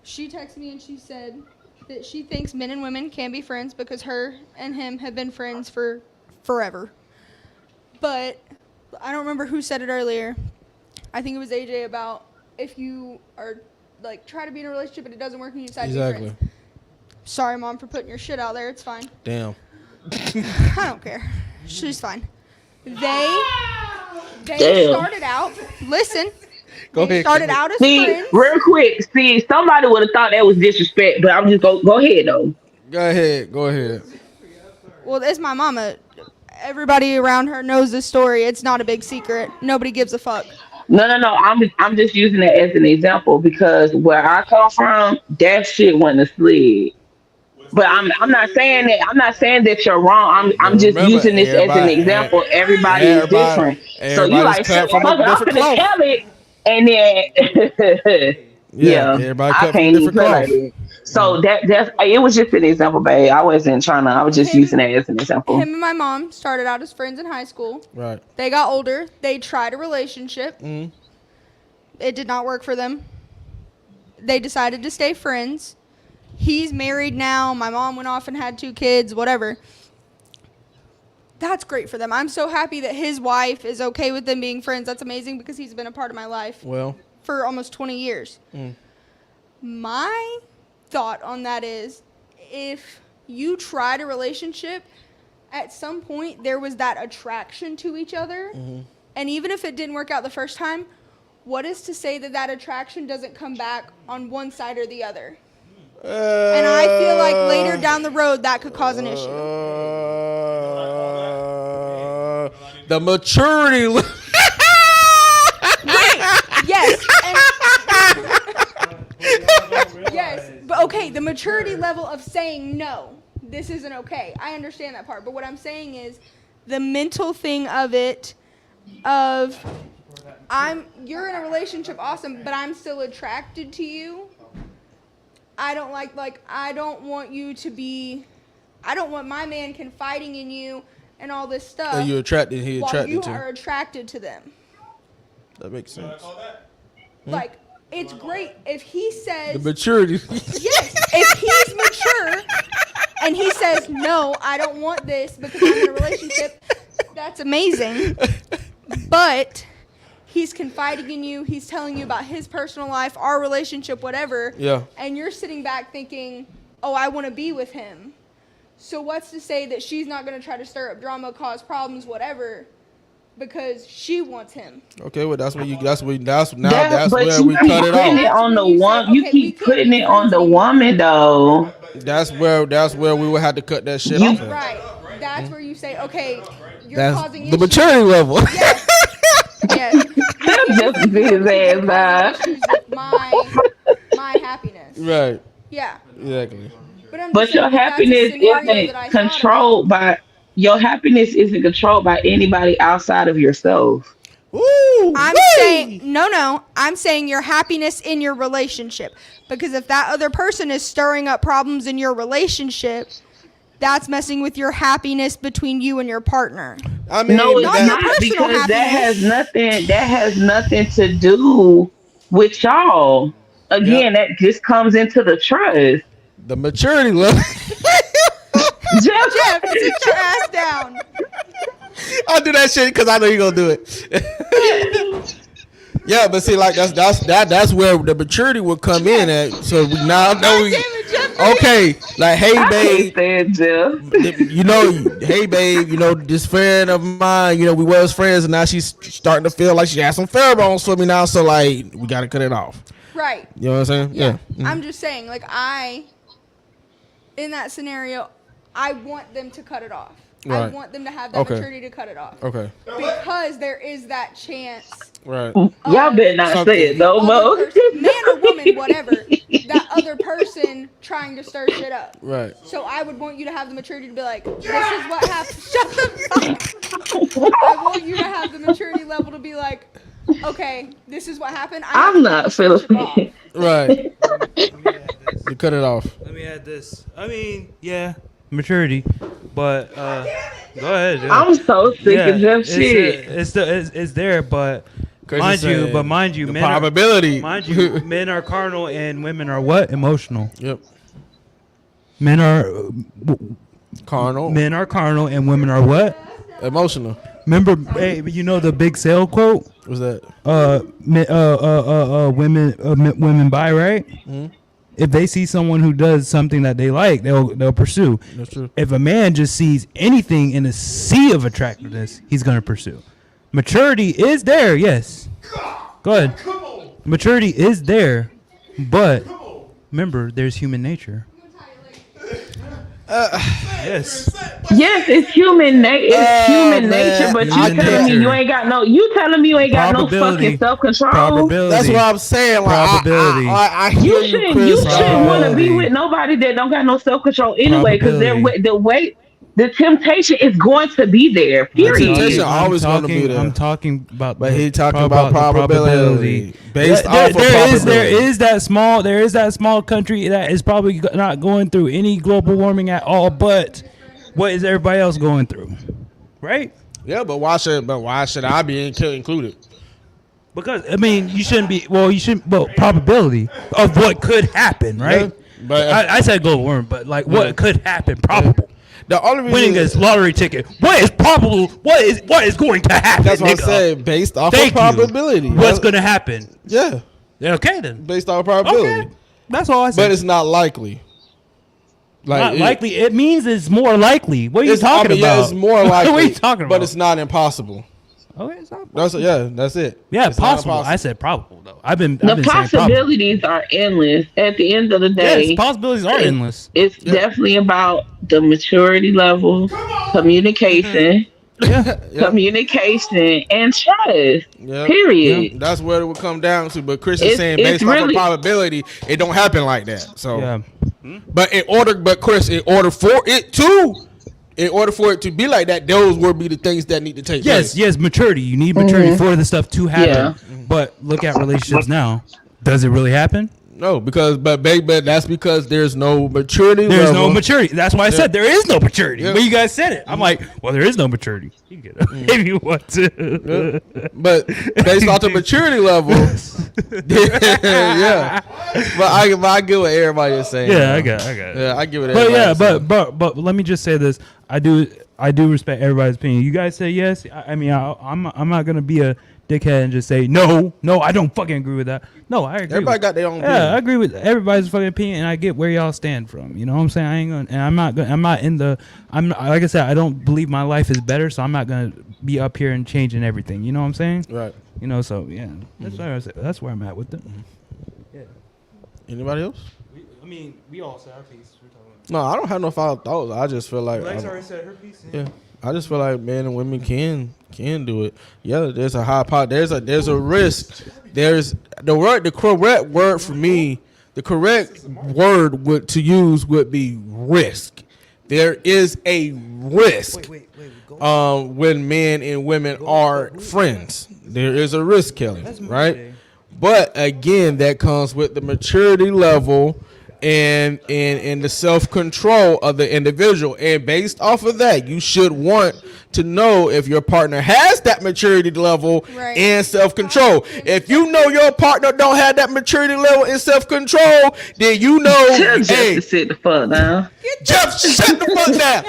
She texted me and she said, that she thinks men and women can be friends because her and him have been friends for forever. But I don't remember who said it earlier. I think it was AJ about if you are like try to be in a relationship and it doesn't work and you decide to be friends. Sorry, Mom, for putting your shit out there. It's fine. Damn. I don't care. She's fine. They started out. Listen. Go They ahead. started out as See, friends. real quick. See, somebody would have thought that was disrespect, but I'm just go ahead though. Go ahead. Well, it's my mama. Everybody around her knows this story. It's not a big secret. Nobody gives a fuck. No. I'm just using it as an example because where I come from, that shit wasn't a slid. But I'm not saying that you're wrong. I'm just Remember, using this as an example. Everybody is different. So you like cut from a fuck it, I'm different gonna cloth. tell it, and then yeah, everybody I cut from can't even different play cloth. like that. So that's it was just an example, babe. I wasn't trying to. I was just using that as an example. Him and my mom started out as friends in high school. Right. They got older. They tried a relationship. Mm. It did not work for them. They decided to stay friends. He's married now. My mom went off and had 2 kids, whatever. That's great for them. I'm so happy that his wife is okay with them being friends. That's amazing because he's been a part of my life Well. for almost 20 years. Mm. My thought on that is if you tried a relationship, at some point there was that attraction to each other. Mm-hmm. And even if it didn't work out the first time, what is to say that that attraction doesn't come back on one side or the other? And I feel like later down the road that could cause an issue. The maturity. Right. Yes. Yes. But okay, the maturity level of saying no, this isn't okay. I understand that part. But what I'm saying is the mental thing of it, of you're in a relationship, awesome, but I'm still attracted to you. I don't I don't want you to be, I don't want my man confiding in you and all this stuff. Are you attracted? He while attracted you to. are attracted to them. That makes sense. Like, it's great if he says, The maturity. yes, if he's mature and he says, no, I don't want this because I'm in a relationship, that's amazing. But he's confiding in you. He's telling you about his personal life, our relationship, whatever. Yeah. And you're sitting back thinking, oh, I want to be with him. So what's to say that she's not going to try to stir up drama, cause problems, whatever, because she wants him? Okay, well that's where we cut it On the one, okay, you keep putting it on the woman though. off. That's where we would have to cut that shit off. at. Right. That's where you say, okay, you're That's causing the issues. maturity level. Yes. Yes. Just be his ass, Issues with my happiness. Right. Yeah. Exactly. But your happiness isn't controlled by anybody outside of yourself. Woo! I'm saying no. I'm saying your happiness in your relationship, because if that other person is stirring up problems in your relationship, that's messing with your happiness between you and your partner. I mean, No, it's Not your not, personal because happiness. that has nothing to do with y'all. Again, that just comes into the trust. the maturity level. Jeff, sit your ass down. I'll do that shit because I know you're gonna do it. Yeah, but see, like that's where the maturity will come in at. So we now know we okay. Like, hey babe, you know, hey babe, you know, this friend of mine, you know, we was friends, and now she's starting to feel like she has some pheromones for me now. So like, we gotta cut it off. Right. You know what I'm saying? Yeah. Mhm. I'm just saying, like, in that scenario, I want them to cut it off. I Right. want them to have that Okay. maturity to cut it off. Okay. Because there is that chance. Right. Y'all better not say it no more. Man or woman, whatever, that other person trying to stir shit up. Right. So I would want you to have the maturity to be like, this is what happened. Shut the fuck. I want you to have the maturity level to be like, okay, this is what happened. I'm not feeling it. Right. You cut it off. Let me add this. I mean, yeah, maturity, but go ahead. Dude. I'm so sick of that shit. It's there, but mind you, the men probability. men are carnal and women are what? Emotional. Yep. Men are Carnal. men are carnal, and women are what? Emotional. Remember, hey, you know the big sale quote? What's that? Women buy, right? Mm-hmm. If they see someone who does something that they like, they'll pursue. That's true. If a man just sees anything in a sea of attractiveness, he's gonna pursue. Maturity is there, yes. Go ahead. Maturity is there, but remember, there's human nature. Yes. Yes, it's human nature. It's human man. nature, but you Human telling me nature. you ain't got no. You telling me you ain't got no Probability. fucking self control. Probability. That's what I'm saying. Like, Probability. I hear You you, shouldn't. Chris. You shouldn't want to be Probability. with nobody that don't got no self control anyway, because Probability. the temptation is going to be there. Period. temptation always gonna be there. I'm talking about, But he talking the about probability. Based off of there probability. is that small country that is probably not going through any global warming at all. But what is everybody else going through, right? Yeah, but why should I be included? Because I mean, you shouldn't be. Well, you shouldn't. Well, probability of what could happen, right? Yeah, but I said global warming, but like what could happen, probable. the only reason Winning this lottery ticket. What is probable? What is going to happen? that's what I'm nigga? saying. Based off Thank of probability. you. What's going to happen? Yeah, Okay then. based off probability. Okay. That's all I said. But it's not likely. Not likely. It means it's more likely. What are you talking about? Yeah, it's more likely. What are you talking about? But it's not impossible. Okay, it's not That's it. yeah, It's not possible. impossible. I said probable though. I've been The saying probable. possibilities are endless. At the end of the day, Yes, possibilities are endless. it's definitely about the maturity level, communication, communication, and trust. Yeah. Period. That's what it would come down to. But Chris is It's- saying it's based off of really- probability, it don't happen like that. So, Yeah. but Chris, in order for it to be like that, those would be the things that need to take place. Yes, maturity. You need maturity for the stuff to happen. Yeah. But look at relationships now. Does it really happen? No, but that's because there's no maturity. There's level. no maturity. That's why I said there is no maturity. Yeah. But you guys said it. I'm like, well, there is no maturity. You can get it if you want to. But based off the maturity level, yeah. But I get what everybody is saying. Yeah, I got it. Yeah, I get what But everybody yeah, is saying. but let me just say this. I do respect everybody's opinion. You guys say yes. I mean, I'm not gonna be a dickhead and just say no. I don't fucking agree with that. No, I agree. Everybody got their own opinion. Yeah, I agree with everybody's fucking opinion, and I get where y'all stand from. You know what I'm saying? I ain't gonna, and I'm like I said, I don't believe my life is better, so I'm not gonna be up here and changing everything. You know what I'm saying? Right. You know, so yeah, that's where I'm at with it. Yeah. Anybody else? We all said our piece. No, I don't have no final thoughts. I just feel like already said her piece. yeah. I just feel like men and women can do it. Yeah, there's a high pot. There's a risk. There's the correct word for me. The correct word to use would be risk. There is a risk. When men and women are friends, there is a risk, Kelly. Right? But again, that comes with the maturity level and the self-control of the individual. And based off of that, you should want to know if your partner has that maturity level and self-control. If you know your partner don't have that maturity level and self-control, then you know, Tell Jeff hey, to sit the fuck down. Jeff, shut the fuck down.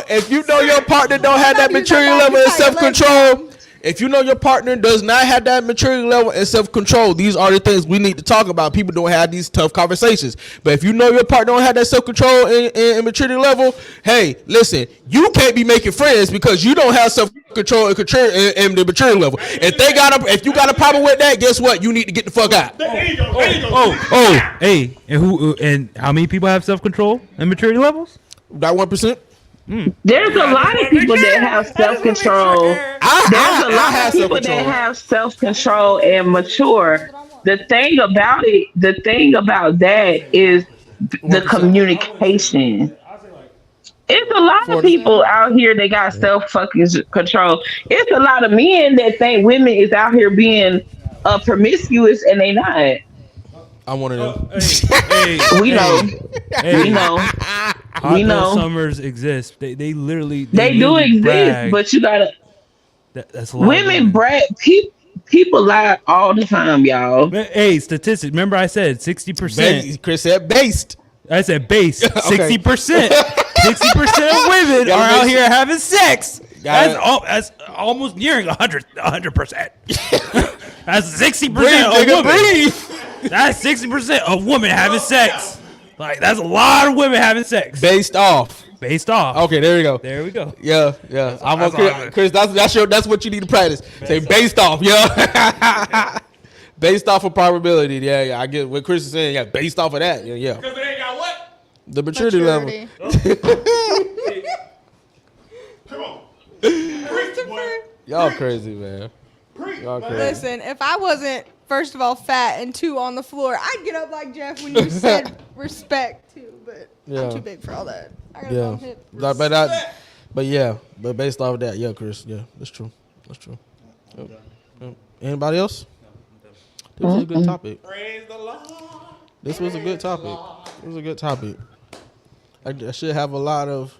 If you know your partner don't have that maturity level and self-control, if you know your partner does not have that maturity level and self-control, these are the things we need to talk about. People don't have these tough conversations. But if you know your partner don't have that self-control and maturity level, hey, listen, you can't be making friends because you don't have self-control and the maturity level. If you got a problem with that, guess what? You need to get the fuck out. Hey, and how many people have self-control and maturity levels? That 1%. There's a lot of people that have self-control. There's a lot of people that have self-control and mature. The thing about that is the communication. It's a lot of people out here that got self-control. It's a lot of men that think women is out here being promiscuous and they not. I'm one of them. We know. We know. Hot We girl know. summers exist. They literally They do literally exist, brag. but you gotta. That's a lot of Women brag. People lie all the time, y'all. Hey, statistics. Remember I said 60%. Chris said based. I said base. Okay. 60%. 60% of women are out here having sex. That's almost nearing 100%. That's 60% of women. That's 60% of women having sex. Like, that's a lot of women having sex. Based off. Okay, there we go. There we go. Yeah. I'm okay. Chris, that's what you need to practice. Say based off, yeah. Based off of probability. Yeah. I get what Chris is saying. Yeah, based off of that. Yeah. Because it ain't got what? The maturity level. Come on. Y'all crazy, man. Y'all crazy. Listen, if I wasn't, first of all, fat and two on the floor, I'd get up like Jeff when you said respect too. But I'm too big for all that. I got a long hip. But based off of that, yeah, Chris, yeah, that's true. Yep. Anybody else? This was a good topic. Praise the Lord. This was a good topic. I should have a lot of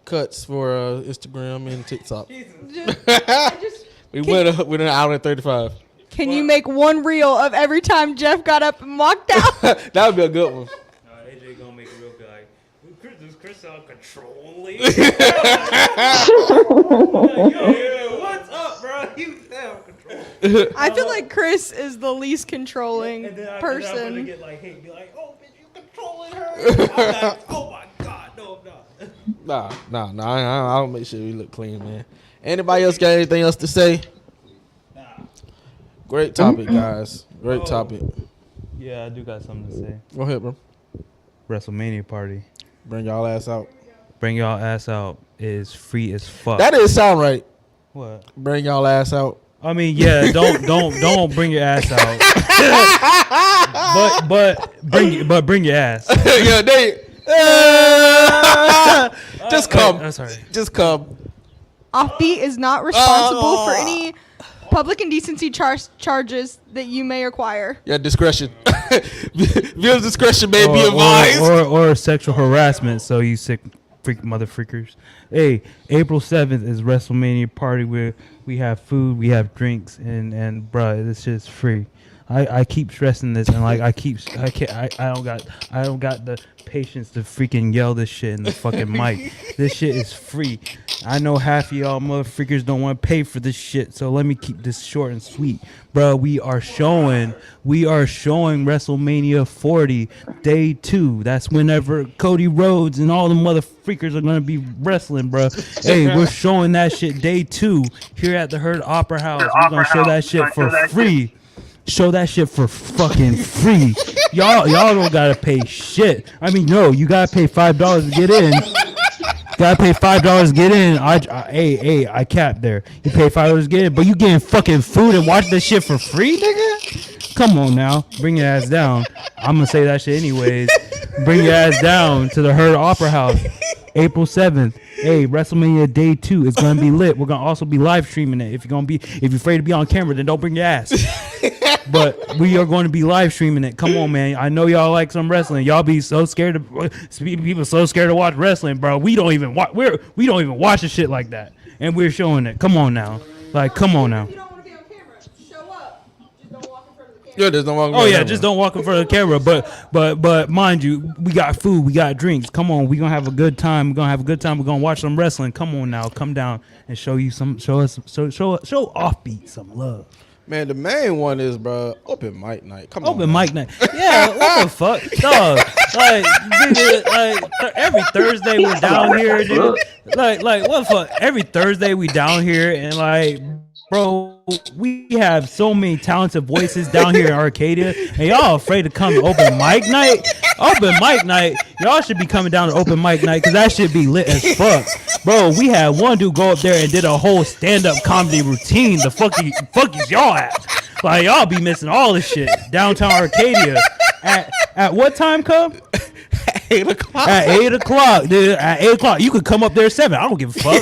cuts for Instagram and TikTok. We went an hour and 35. Can you make one reel of every time Jeff got up and walked out? That would be a good one. AJ gonna make a real good like, does Chris sound controlling? What's up, bro? You sound controlling. I feel like Chris is the least controlling person. I'm gonna get like, hey, be like, oh, bitch, you controlling her? Oh my God, no, I'm not. Nah. I'll make sure we look clean, man. Anybody else got anything else to say? Nah. Great topic, guys. Great topic. Yeah, I do got something to say. Go ahead, bro. WrestleMania party. Bring y'all ass out. Bring y'all ass out is free as fuck. That didn't sound right. What? Bring y'all ass out. I mean, yeah, don't bring your ass out. but bring your ass. Yeah, just come. I'm sorry. Just come. Offbeat is not responsible for any public indecency charges that you may acquire. Yeah, discretion. Viewer's discretion may be advised. Or sexual harassment. So you sick freak mother freakers. Hey, April 7th is WrestleMania party where we have food, we have drinks, and bruh, this shit's free. I keep stressing this, and like I don't got the patience to freaking yell this shit in the fucking mic. This shit is free. I know half of y'all motherfuckers don't want to pay for this shit, so let me keep this short and sweet, bro. We are showing WrestleMania 40 day 2. That's whenever Cody Rhodes and all the motherfuckers are gonna be wrestling, bro. Hey, we're showing that shit day 2 here at the Herd Opera House. We're gonna show that shit for free. Show that shit for fucking free. Y'all don't gotta pay shit. I mean, no, you gotta pay $5 to get in. Gotta pay $5 to get in. I capped there. You pay $5 to get in, but you getting fucking food and watch that shit for free, nigga? Come on now, bring your ass down. I'm gonna say that shit anyways. Bring your ass down to the Herd Opera House, April 7th. Hey, WrestleMania Day 2 is gonna be lit. We're gonna also be live streaming it. If you're afraid to be on camera, then don't bring your ass. But we are going to be live streaming it. Come on, man. I know y'all like some wrestling. Y'all be so scared people so scared to watch wrestling, bro. We don't even watch the shit like that, and we're showing it. Come on now, like come on now. If you don't want to be on camera, show up. Just don't walk in front of the camera. Yeah, just don't walk. Oh yeah, just don't walk in front of the camera. But mind you, we got food, we got drinks. Come on, we gonna have a good time. We're gonna watch some wrestling. Come on now, come down and show Offbeat some love. Man, the main one is, bro, open mic night. Come on. Open mic night. Yeah, what the fuck? Dog. Like, every Thursday we're down here, dude. Like, what the fuck? Every Thursday we down here and like, bro, we have so many talented voices down here in Arcadia, and y'all afraid to come to open mic night? Open mic night, y'all should be coming down to open mic night because that should be lit as fuck. Bro, we had one dude go up there and did a whole stand-up comedy routine. The fuck is y'all at? Like, y'all be missing all this shit. Downtown Arcadia. At what time, Cub? 8 o'clock. At 8 o'clock, dude. At 8 o'clock. You could come up there at 7. I don't give a fuck.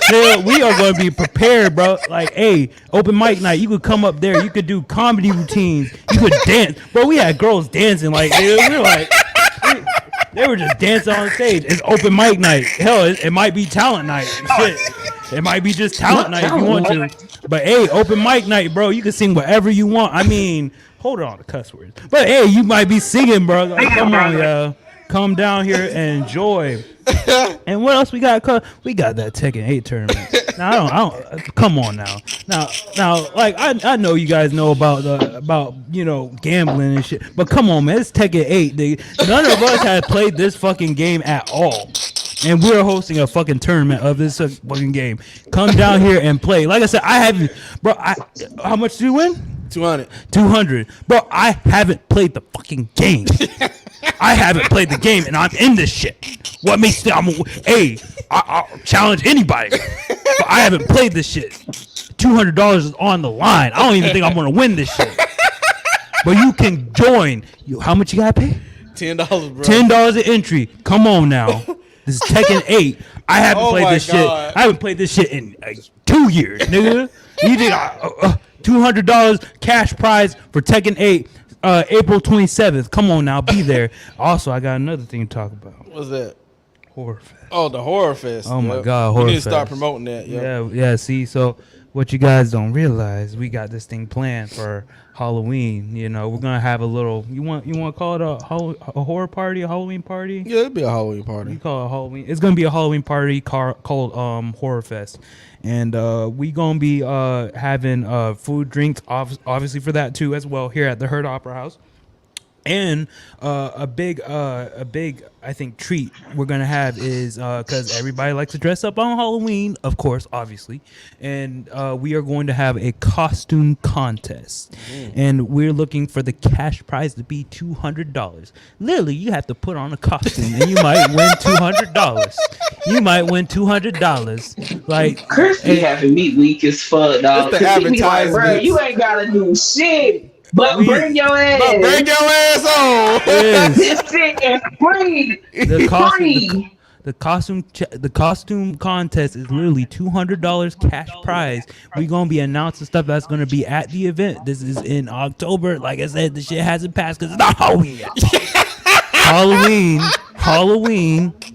Dude, we are going to be prepared, bro. Like, hey, open mic night. You could come up there. You could do comedy routines. You could dance. Bro, we had girls dancing. Like, dude, we were like, they were just dancing on stage. It's open mic night. Hell, it might be talent night. Shit. It might be just talent night if you want to. But, hey, open mic night, bro. You can sing whatever you want. I mean, hold on to cuss words. But, hey, you might be singing, bro. Like, come on, y'all. come down here and enjoy. And what else we got? We got that Tekken 8 tournament. Now I don't. Come on now. Now, like I know you guys know about gambling and shit. But come on, man, it's Tekken 8. None of us had played this fucking game at all, and we're hosting a fucking tournament of this fucking game. Come down here and play. Like I said, I haven't, bro. How much did you win? 200. Bro, I haven't played the fucking game. I haven't played the game, and I'm in this shit. What makes I'll challenge anybody. But I haven't played this shit. $200 is on the line. I don't even think I'm gonna win this shit. But you can join. How much you gotta pay? $10, bro. $10 an entry. Come on now. This is Tekken 8. I haven't played this shit. I haven't played this shit in 2 years, nigga. You think $200 cash prize for Tekken 8, April 27th. Come on now, be there. Also, I got another thing to talk about. What's that? Horror Fest. Oh, the Horror Fest. Oh my God, Horror We need Fest. to start promoting that. Yeah. See, so what you guys don't realize, we got this thing planned for Halloween. You know, we're gonna have a little. You want to call it a horror party, a Halloween party? Yeah, it'd be a Halloween party. We call it Halloween. It's gonna be a Halloween party called Horror Fest, and we gonna be having food, drinks, obviously for that too as well here at the Herd Opera House. And a big I think treat we're gonna have is because everybody likes to dress up on Halloween, of course, obviously, and we are going to have a costume contest, and we're looking for the cash prize to be $200. Literally, you have to put on a costume, and you might win $200. You might win $200. Like Chris be having me weak as fuck, dog. It's the 'Cause he be like, bro, advertisements. you ain't gotta do shit. But bring your ass. But bring your ass on. This shit is free. The costume contest is literally $200 cash prize. We're gonna be announcing stuff that's gonna be at the event. This is in October. Like I said, the shit hasn't passed because it's not Halloween yet.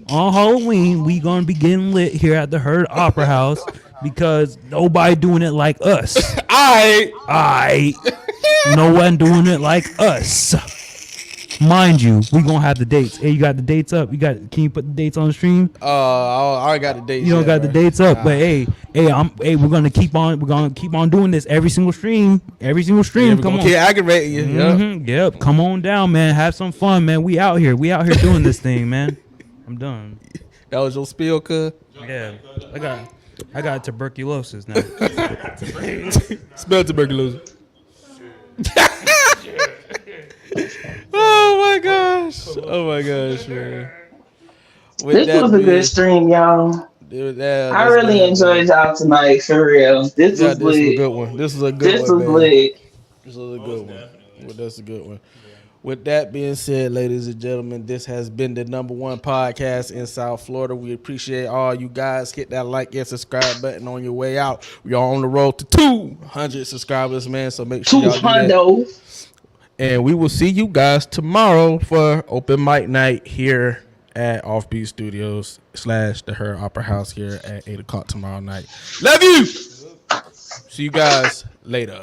On Halloween, we gonna be getting lit here at the Herd Opera House because nobody doing it like us. No one doing it like us. Mind you, we gonna have the dates. Hey, you got the dates up? Can you put the dates on the stream? I already got the dates. You don't got the dates up, but we're gonna keep on doing this every single stream. Come on. Keep aggravating you. Yep. Come on down, man. Have some fun, man. We out here doing this thing, man. I'm done. That was your spiel, cuz. Yeah. I got tuberculosis now. Spell tuberculosis. Oh my gosh, man. This was a good stream, y'all. Dude, I really enjoyed y'all tonight, for real. This was lit. This was a good one. This was a good This one. was lit. This was a good one. Well, that's a good one. With that being said, ladies and gentlemen, this has been the #1 podcast in South Florida. We appreciate all you guys. Hit that like and subscribe button on your way out. We are on the road to 200 subscribers, man. So make sure y'all do that. And we will see you guys tomorrow for open mic night here at Offbeat Studios / the Her Opera House here at 8 o'clock tomorrow night. Love you. See you guys later.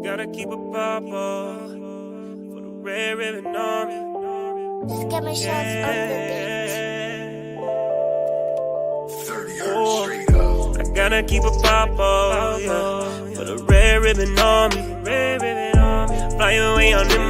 Gotta keep a papa for the red ribbon army. Get my shots on the beat. 30 straight up. I gotta keep a papa for the red ribbon army. Fly away on them.